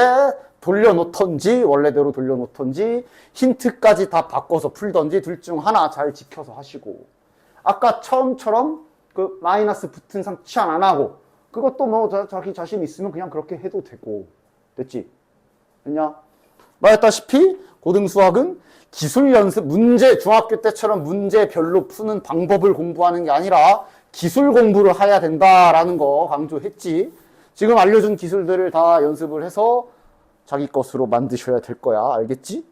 돌려놓던지 원래대로 돌려놓던지 힌트까지 다 바꿔서 풀던지 둘 중 하나 잘 지켜서 하시고 아까 처음처럼 그 마이너스 붙은 상 치환 안 하고 그것도 뭐 자기 자신 있으면 그냥 그렇게 해도 되고. 됐지? 됐냐? 말했다시피 고등수학은 기술 연습, 문제 중학교 때처럼 문제별로 푸는 방법을 공부하는 게 아니라 기술 공부를 해야 된다라는 거 강조했지. 지금 알려준 기술들을 다 연습을 해서 자기 것으로 만드셔야 될 거야. 알겠지?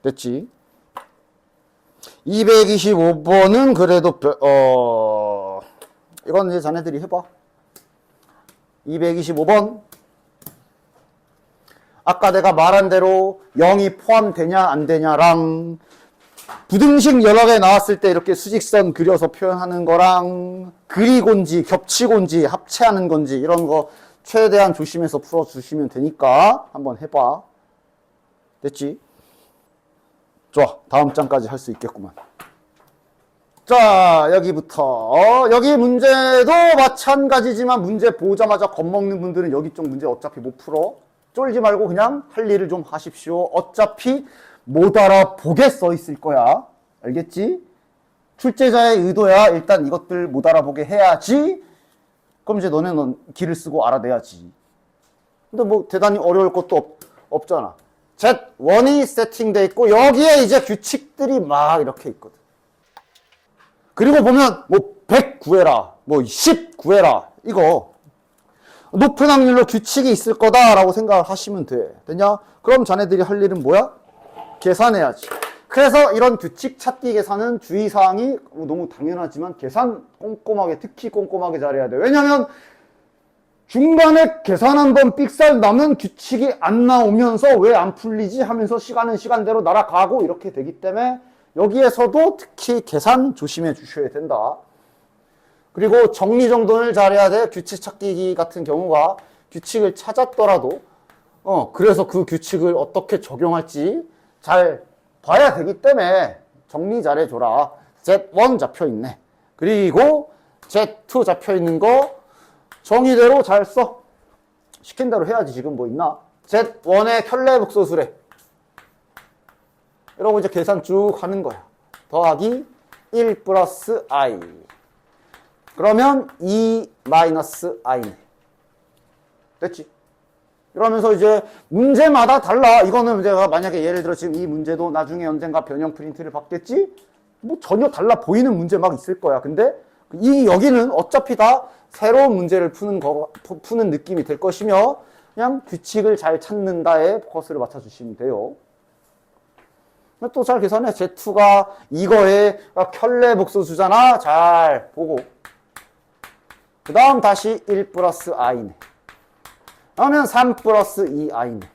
됐지? 225번은 그래도 이건 이제 자네들이 해봐. 225번. 아까 내가 말한 대로 0이 포함되냐 안 되냐랑 부등식 여러 개 나왔을 때 이렇게 수직선 그려서 표현하는 거랑 그리곤지 겹치곤지 합체하는 건지 이런 거 최대한 조심해서 풀어주시면 되니까 한번 해봐. 됐지? 좋아. 다음 장까지 할 수 있겠구만. 자, 여기부터 여기 문제도 마찬가지지만 문제 보자마자 겁먹는 분들은 여기 쪽 문제 어차피 못 풀어. 쫄지 말고 그냥 할 일을 좀 하십시오. 어차피 못 알아보게 써 있을 거야. 알겠지? 출제자의 의도야. 일단 이것들 못 알아보게 해야지. 그럼 이제 너네는 길을 쓰고 알아내야지. 근데 뭐 대단히 어려울 것도 없잖아. Z1이 세팅돼 있고 여기에 이제 규칙들이 막 이렇게 있거든. 그리고 보면 뭐 100 구해라, 뭐 10 구해라, 이거 높은 확률로 규칙이 있을 거다라고 생각을 하시면 돼. 됐냐? 그럼 자네들이 할 일은 뭐야? 계산해야지. 그래서 이런 규칙 찾기 계산은 주의사항이 너무 당연하지만 계산 꼼꼼하게, 특히 꼼꼼하게 잘해야 돼. 왜냐면 중간에 계산 한번 삑살 나면 규칙이 안 나오면서 왜 안 풀리지 하면서 시간은 시간대로 날아가고 이렇게 되기 때문에 여기에서도 특히 계산 조심해 주셔야 된다. 그리고 정리정돈을 잘해야 돼. 규칙 찾기 같은 경우가 규칙을 찾았더라도 그래서 그 규칙을 어떻게 적용할지 잘 봐야 되기 때문에 정리 잘해줘라. Z1 잡혀있네. 그리고 Z2 잡혀있는 거 정의대로 잘 써. 시킨 대로 해야지. 지금 뭐 있나? Z1의 켤레복소수래. 이러고 이제 계산 쭉 하는 거야. 더하기 1 플러스 i. 그러면 2 마이너스 i네. 됐지? 이러면서 이제 문제마다 달라. 이거는 제가 만약에 예를 들어 지금 이 문제도 나중에 언젠가 변형 프린트를 받겠지? 뭐 전혀 달라 보이는 문제 막 있을 거야. 근데 여기는 어차피 다 새로운 문제를 푸는 느낌이 될 것이며 그냥 규칙을 잘 찾는다에 포커스를 맞춰주시면 돼요. 또 잘 계산해. Z2가 이거에 켤레복소수잖아. 잘 보고. 그 다음 다시 1 플러스 i네. 그러면 3 플러스 2i네.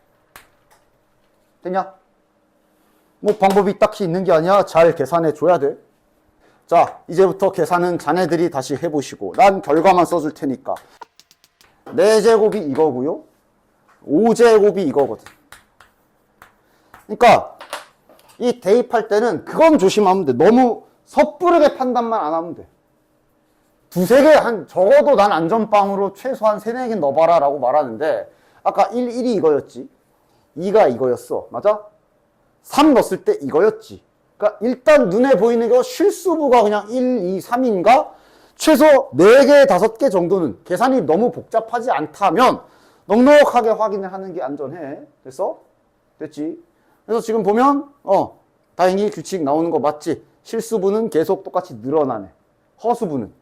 됐냐? 뭐 방법이 딱히 있는 게 아니야. 잘 계산해 줘야 돼. 자, 이제부터 계산은 자네들이 다시 해보시고 난 결과만 써줄 테니까 4제곱이 이거고요. 5제곱이 이거거든. 그러니까 이 대입할 때는 그건 조심하면 돼. 너무 섣부르게 판단만 안 하면 돼. 두세 개, 적어도 난 안전빵으로 최소한 3, 4개 넣어봐라 라고 말하는데 아까 1이 이거였지. 2가 이거였어. 맞아? 3 넣었을 때 이거였지. 그러니까 일단 눈에 보이는 거 실수부가 그냥 1, 2, 3인가? 최소 4개, 5개 정도는 계산이 너무 복잡하지 않다면 넉넉하게 확인을 하는 게 안전해. 됐어? 됐지? 그래서 지금 보면 다행히 규칙 나오는 거 맞지? 실수부는 계속 똑같이 늘어나네. 허수부는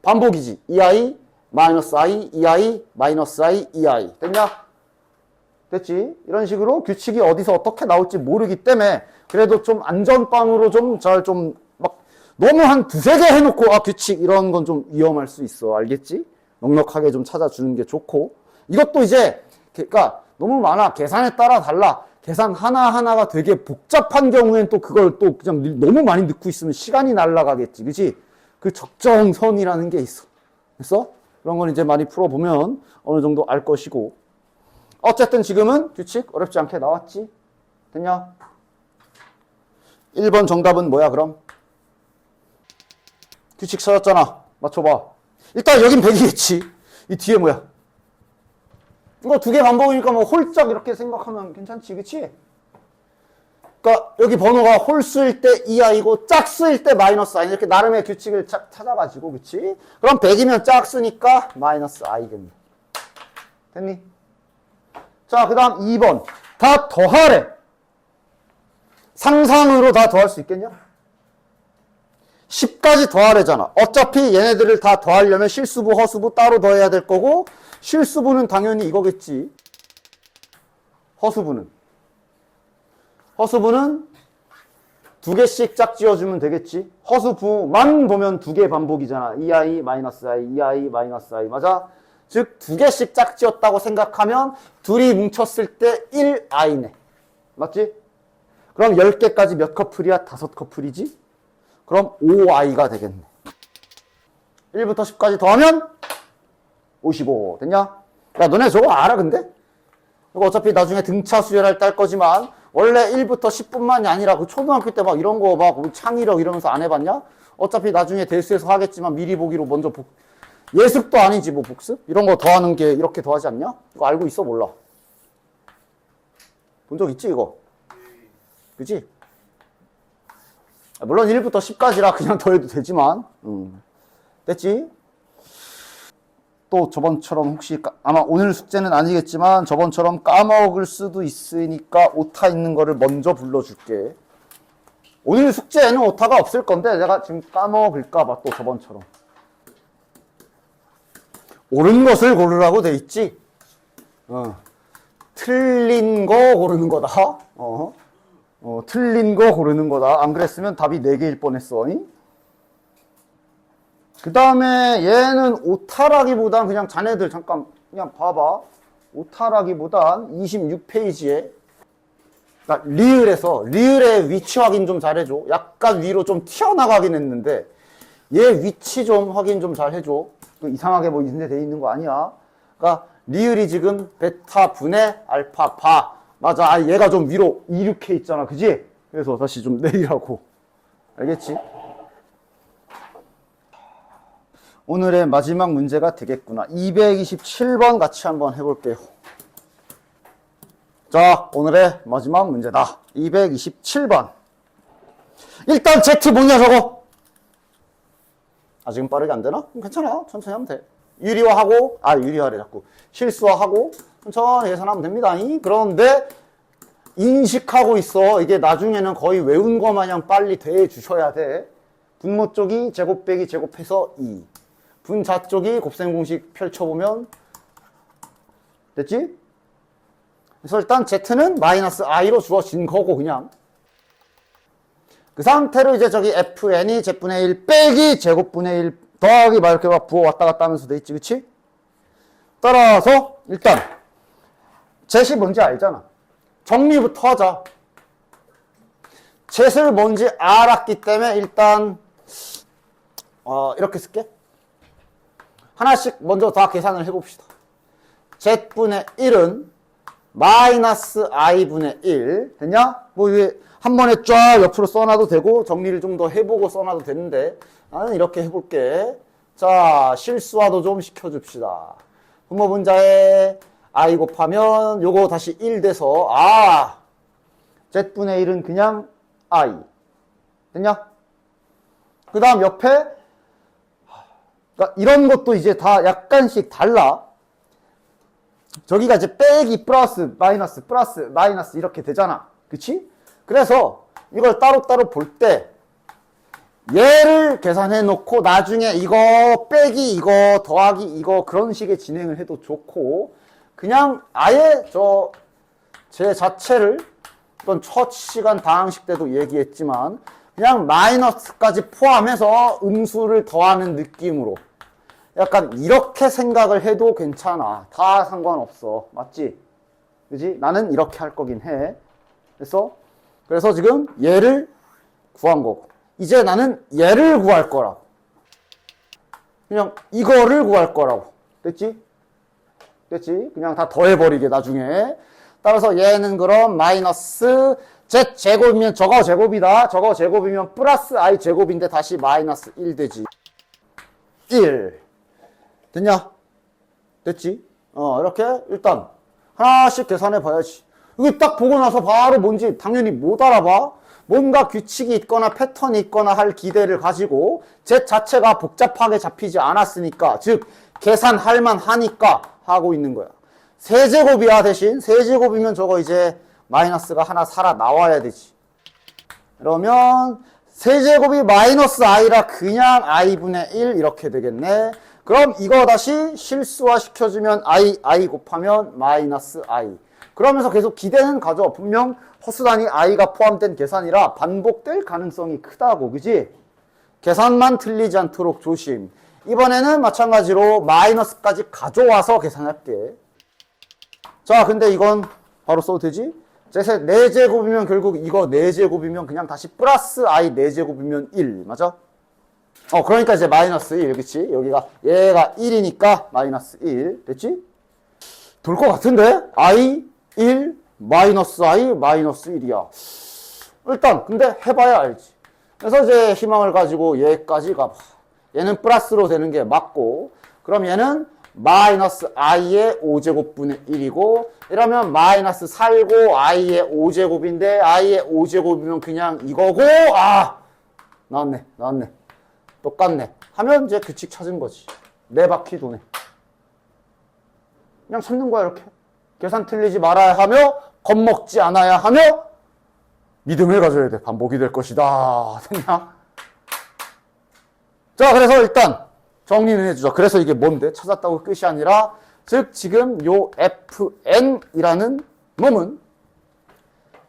반복이지. 2i, 마이너스 i, 2i, 마이너스 i, 2i. 됐냐? 됐지? 이런 식으로 규칙이 어디서 어떻게 나올지 모르기 때문에 그래도 좀 안전빵으로 막 너무 한 두세 개 해놓고 규칙 이런 건 좀 위험할 수 있어. 알겠지? 넉넉하게 좀 찾아주는 게 좋고 이것도 이제 그러니까 너무 많아. 계산에 따라 달라. 계산 하나하나가 되게 복잡한 경우엔 또 그걸 또 그냥 너무 많이 넣고 있으면 시간이 날아가겠지. 그치? 그 적정선이라는 게 있어. 됐어? 그런 건 이제 많이 풀어보면 어느 정도 알 것이고. 어쨌든 지금은 규칙 어렵지 않게 나왔지? 됐냐? 1번 정답은 뭐야, 그럼? 규칙 찾았잖아. 맞춰봐. 일단 여긴 100이겠지. 이 뒤에 뭐야? 이거 2개 반복이니까 뭐 홀짝 이렇게 생각하면 괜찮지, 그치? 그러니까 여기 번호가 홀수일 때 2i고 짝수일 때 마이너스 i 이렇게 나름의 규칙을 찾아가지고, 그치? 그럼 100이면 짝수니까 마이너스 i겠네. 됐니? 자, 그 다음 2번. 다 더하래. 상상으로 다 더할 수 있겠냐? 10까지 더하래잖아. 어차피 얘네들을 다 더하려면 실수부, 허수부 따로 더해야 될 거고 실수부는 당연히 이거겠지. 허수부는 2개씩 짝 지어주면 되겠지. 허수부만 보면 2개 반복이잖아. 2i, 마이너스 i, 2i, 마이너스 i. 맞아? 즉 2개씩 짝 지었다고 생각하면 둘이 뭉쳤을 때 1i네. 맞지? 그럼 10개까지 몇 커플이야? 5커플이지? 그럼 5i가 되겠네. 1부터 10까지 더하면 55. 됐냐? 야, 너네 저거 알아, 근데? 이거 어차피 나중에 등차 수열할 때 할 거지만 원래 1부터 10뿐만이 아니라 그 초등학교 때 막 이런 거 막 창의력 이러면서 안 해봤냐? 어차피 나중에 대수에서 하겠지만 미리 보기로 먼저 예습도 아니지 뭐 복습? 이런 거 더하는 게 이렇게 더하지 않냐? 이거 알고 있어? 몰라? 본 적 있지 이거? 그치? 물론 1부터 10까지라 그냥 더해도 되지만 됐지? 또 저번처럼 혹시 아마 오늘 숙제는 아니겠지만 저번처럼 까먹을 수도 있으니까 오타 있는 거를 먼저 불러줄게. 오늘 숙제에는 오타가 없을 건데 내가 지금 까먹을까봐 또 저번처럼. 옳은 것을 고르라고 돼 있지. 틀린 거 고르는 거다. 틀린 거 고르는 거다. 안 그랬으면 답이 4개일 뻔했어. 그 다음에 얘는 오타라기보단 그냥 자네들 잠깐 그냥 봐봐. 오타라기보단 26페이지에 리을의 위치 확인 좀 잘해줘. 약간 위로 좀 튀어나가긴 했는데 얘 위치 좀 확인 좀 잘해줘. 이상하게 뭐 이런데 돼 있는 거 아니야. 그러니까 리을이 지금 베타 분의 알파 바. 맞아. 얘가 좀 위로 이륙해 있잖아. 그지? 그래서 다시 좀 내리라고. 알겠지? 오늘의 마지막 문제가 되겠구나. 227번 같이 한번 해볼게요. 자, 오늘의 마지막 문제다. 227번. 일단 Z 뭐냐 저거? 지금 빠르게 안 되나? 괜찮아. 천천히 하면 돼. 유리화래 자꾸. 실수화하고 천천히 계산하면 됩니다. 그런데 인식하고 있어. 이게 나중에는 거의 외운 거 마냥 빨리 대주셔야 돼. 분모 쪽이 제곱 빼기 제곱해서 2. 분자 쪽이 곱셈 공식 펼쳐보면 됐지? 그래서 일단 Z는 마이너스 I로 주어진 거고 그냥 그 상태로 이제 저기 FN이 Z분의 1 빼기 제곱분의 1 더하기 막 이렇게 막 부어 왔다 갔다 하면서 돼 있지, 그치? 따라서 일단 Z이 뭔지 알잖아. 정리부터 하자. Z를 뭔지 알았기 때문에 일단 이렇게 쓸게. 하나씩 먼저 다 계산을 해봅시다. Z분의 1은 마이너스 I분의 1 됐냐? 뭐 이게 한 번에 쫙 옆으로 써놔도 되고 정리를 좀 더 해보고 써놔도 되는데 나는 이렇게 해볼게. 자, 실수화도 좀 시켜줍시다. 분모 분자에 I 곱하면 요거 다시 1 돼서 Z분의 1은 그냥 I 됐냐? 그 다음 옆에 그러니까 이런 것도 이제 다 약간씩 달라. 저기가 이제 빼기 플러스 마이너스 이렇게 되잖아. 그치? 그래서 이걸 따로따로 볼 때 얘를 계산해 놓고 나중에 이거 빼기 이거 더하기 이거 그런 식의 진행을 해도 좋고 그냥 아예 제 자체를 어떤 첫 시간 다항식 때도 얘기했지만 그냥 마이너스까지 포함해서 음수를 더하는 느낌으로 약간 이렇게 생각을 해도 괜찮아. 다 상관없어. 맞지? 그지? 나는 이렇게 할 거긴 해. 그래서 지금 얘를 구한 거고 이제 나는 얘를 구할 거라고. 그냥 이거를 구할 거라고. 됐지? 그냥 다 더해버리게 나중에. 따라서 얘는 그럼 마이너스 Z제곱이면 저거 제곱이다. 저거 제곱이면 플러스 I 제곱인데 다시 마이너스 1 되지. 1. 됐냐? 됐지? 이렇게 일단 하나씩 계산해 봐야지. 이게 딱 보고 나서 바로 뭔지 당연히 못 알아봐. 뭔가 규칙이 있거나 패턴이 있거나 할 기대를 가지고 Z 자체가 복잡하게 잡히지 않았으니까 즉 계산할 만하니까 하고 있는 거야. 세제곱이야. 대신 세제곱이면 저거 이제 마이너스가 하나 살아 나와야 되지. 그러면 세제곱이 마이너스 i라 그냥 i분의 1 이렇게 되겠네. 그럼 이거 다시 실수화 시켜주면 i 곱하면 마이너스 i. 그러면서 계속 기대는 가져. 분명 허수단위 i가 포함된 계산이라 반복될 가능성이 크다고. 그지? 계산만 틀리지 않도록 조심. 이번에는 마찬가지로 마이너스까지 가져와서 계산할게. 자, 근데 이건 바로 써도 되지? 제 4제곱이면 결국 이거 4제곱이면 그냥 다시 플러스 i 4제곱이면 1. 맞아? 그러니까 이제 마이너스 1. 그치? 여기가 얘가 1이니까 마이너스 1. 됐지? 돌 것 같은데? i 1 마이너스 i 마이너스 1이야. 일단 근데 해봐야 알지. 그래서 이제 희망을 가지고 얘까지 가봐. 얘는 플러스로 되는 게 맞고 그럼 얘는 마이너스 i의 5제곱분의 1이고 이러면 마이너스 살고 i의 5제곱인데 i의 5제곱이면 그냥 이거고 나왔네 똑같네 하면 이제 규칙 찾은 거지. 4바퀴 도네. 그냥 찾는 거야. 이렇게 계산 틀리지 말아야 하며 겁먹지 않아야 하며 믿음을 가져야 돼. 반복이 될 것이다. 됐냐? 자, 그래서 일단 정리는 해주죠. 그래서 이게 뭔데? 찾았다고 끝이 아니라, 즉 지금 요 fn이라는 놈은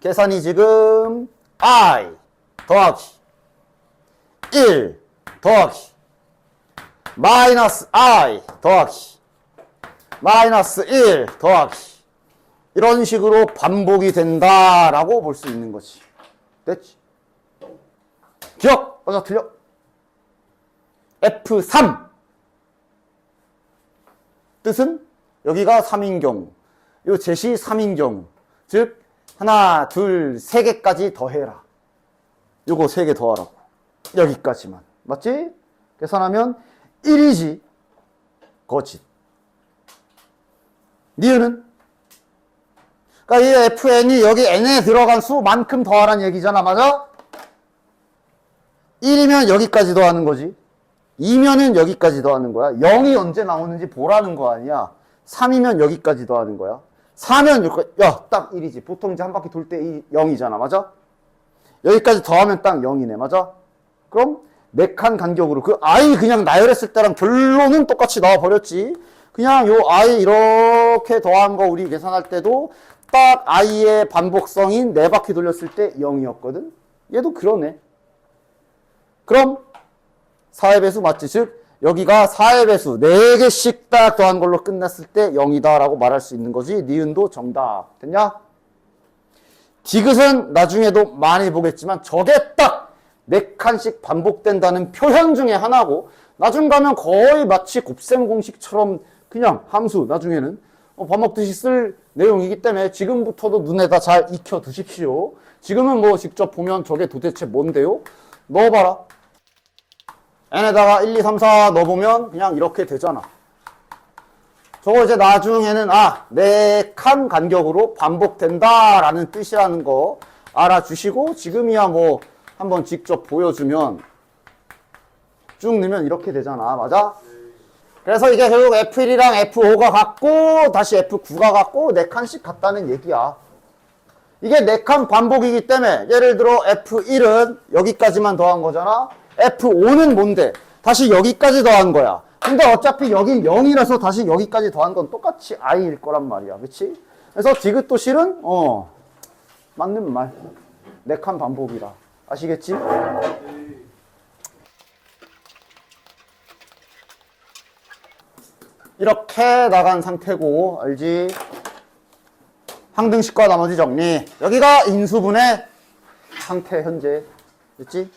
계산이 지금 i 더하기 1 더하기 마이너스 i 더하기 마이너스 1 더하기 이런 식으로 반복이 된다라고 볼 수 있는 거지. 됐지? 기억! 맞아, 틀려? F3 뜻은 여기가 3인 경우, 요 셋이 3인 경우, 즉 하나, 둘, 세 개까지 더해라. 요거 세 개 더하라고. 여기까지만. 맞지? 계산하면 1이지. 거짓. 니은은? 그러니까 이 fn이 여기 n에 들어간 수만큼 더하라는 얘기잖아. 맞아? 1이면 여기까지 더하는 거지. 2면은 여기까지 더하는 거야. 0이 언제 나오는지 보라는 거 아니야. 3이면 여기까지 더하는 거야. 4면 여기까지, 야, 딱 1이지. 보통 이제 한 바퀴 돌 때 0이잖아. 맞아? 여기까지 더하면 딱 0이네. 맞아? 그럼 4칸 간격으로 그 i 그냥 나열했을 때랑 결론은 똑같이 나와버렸지. 그냥 요 i 이렇게 더한 거 우리 계산할 때도 딱 i의 반복성인 4바퀴 돌렸을 때 0이었거든. 얘도 그러네. 그럼 4의 배수 맞지? 즉 여기가 4의 배수 4개씩 딱 더한 걸로 끝났을 때 0이다 라고 말할 수 있는 거지. 니은도 정답. 됐냐? 디귿은 나중에도 많이 보겠지만 저게 딱 4칸씩 반복된다는 표현 중에 하나고, 나중 가면 거의 마치 곱셈 공식처럼 그냥 함수 나중에는 밥 먹듯이 쓸 내용이기 때문에 지금부터도 눈에다 잘 익혀 두십시오. 지금은 뭐 직접 보면 저게 도대체 뭔데요? 넣어봐라. n에다가 1, 2, 3, 4 넣어보면 그냥 이렇게 되잖아. 저거 이제 나중에는 4칸 간격으로 반복된다라는 뜻이라는 거 알아주시고, 지금이야 뭐 한번 직접 보여주면 쭉 넣으면 이렇게 되잖아. 맞아? 그래서 이게 결국 F1이랑 F5가 같고 다시 F9가 같고 4칸씩 같다는 얘기야. 이게 4칸 반복이기 때문에 예를 들어 F1은 여기까지만 더한 거잖아. F5는 뭔데? 다시 여기까지 더한 거야. 근데 어차피 여긴 0이라서 다시 여기까지 더한 건 똑같이 i일 거란 말이야. 그치? 그래서 디귿도 실은 맞는 말. 4칸 반복이라. 아시겠지? 이렇게 나간 상태고, 알지? 항등식과 나머지 정리. 여기가 인수분해 상태 현재. 됐지?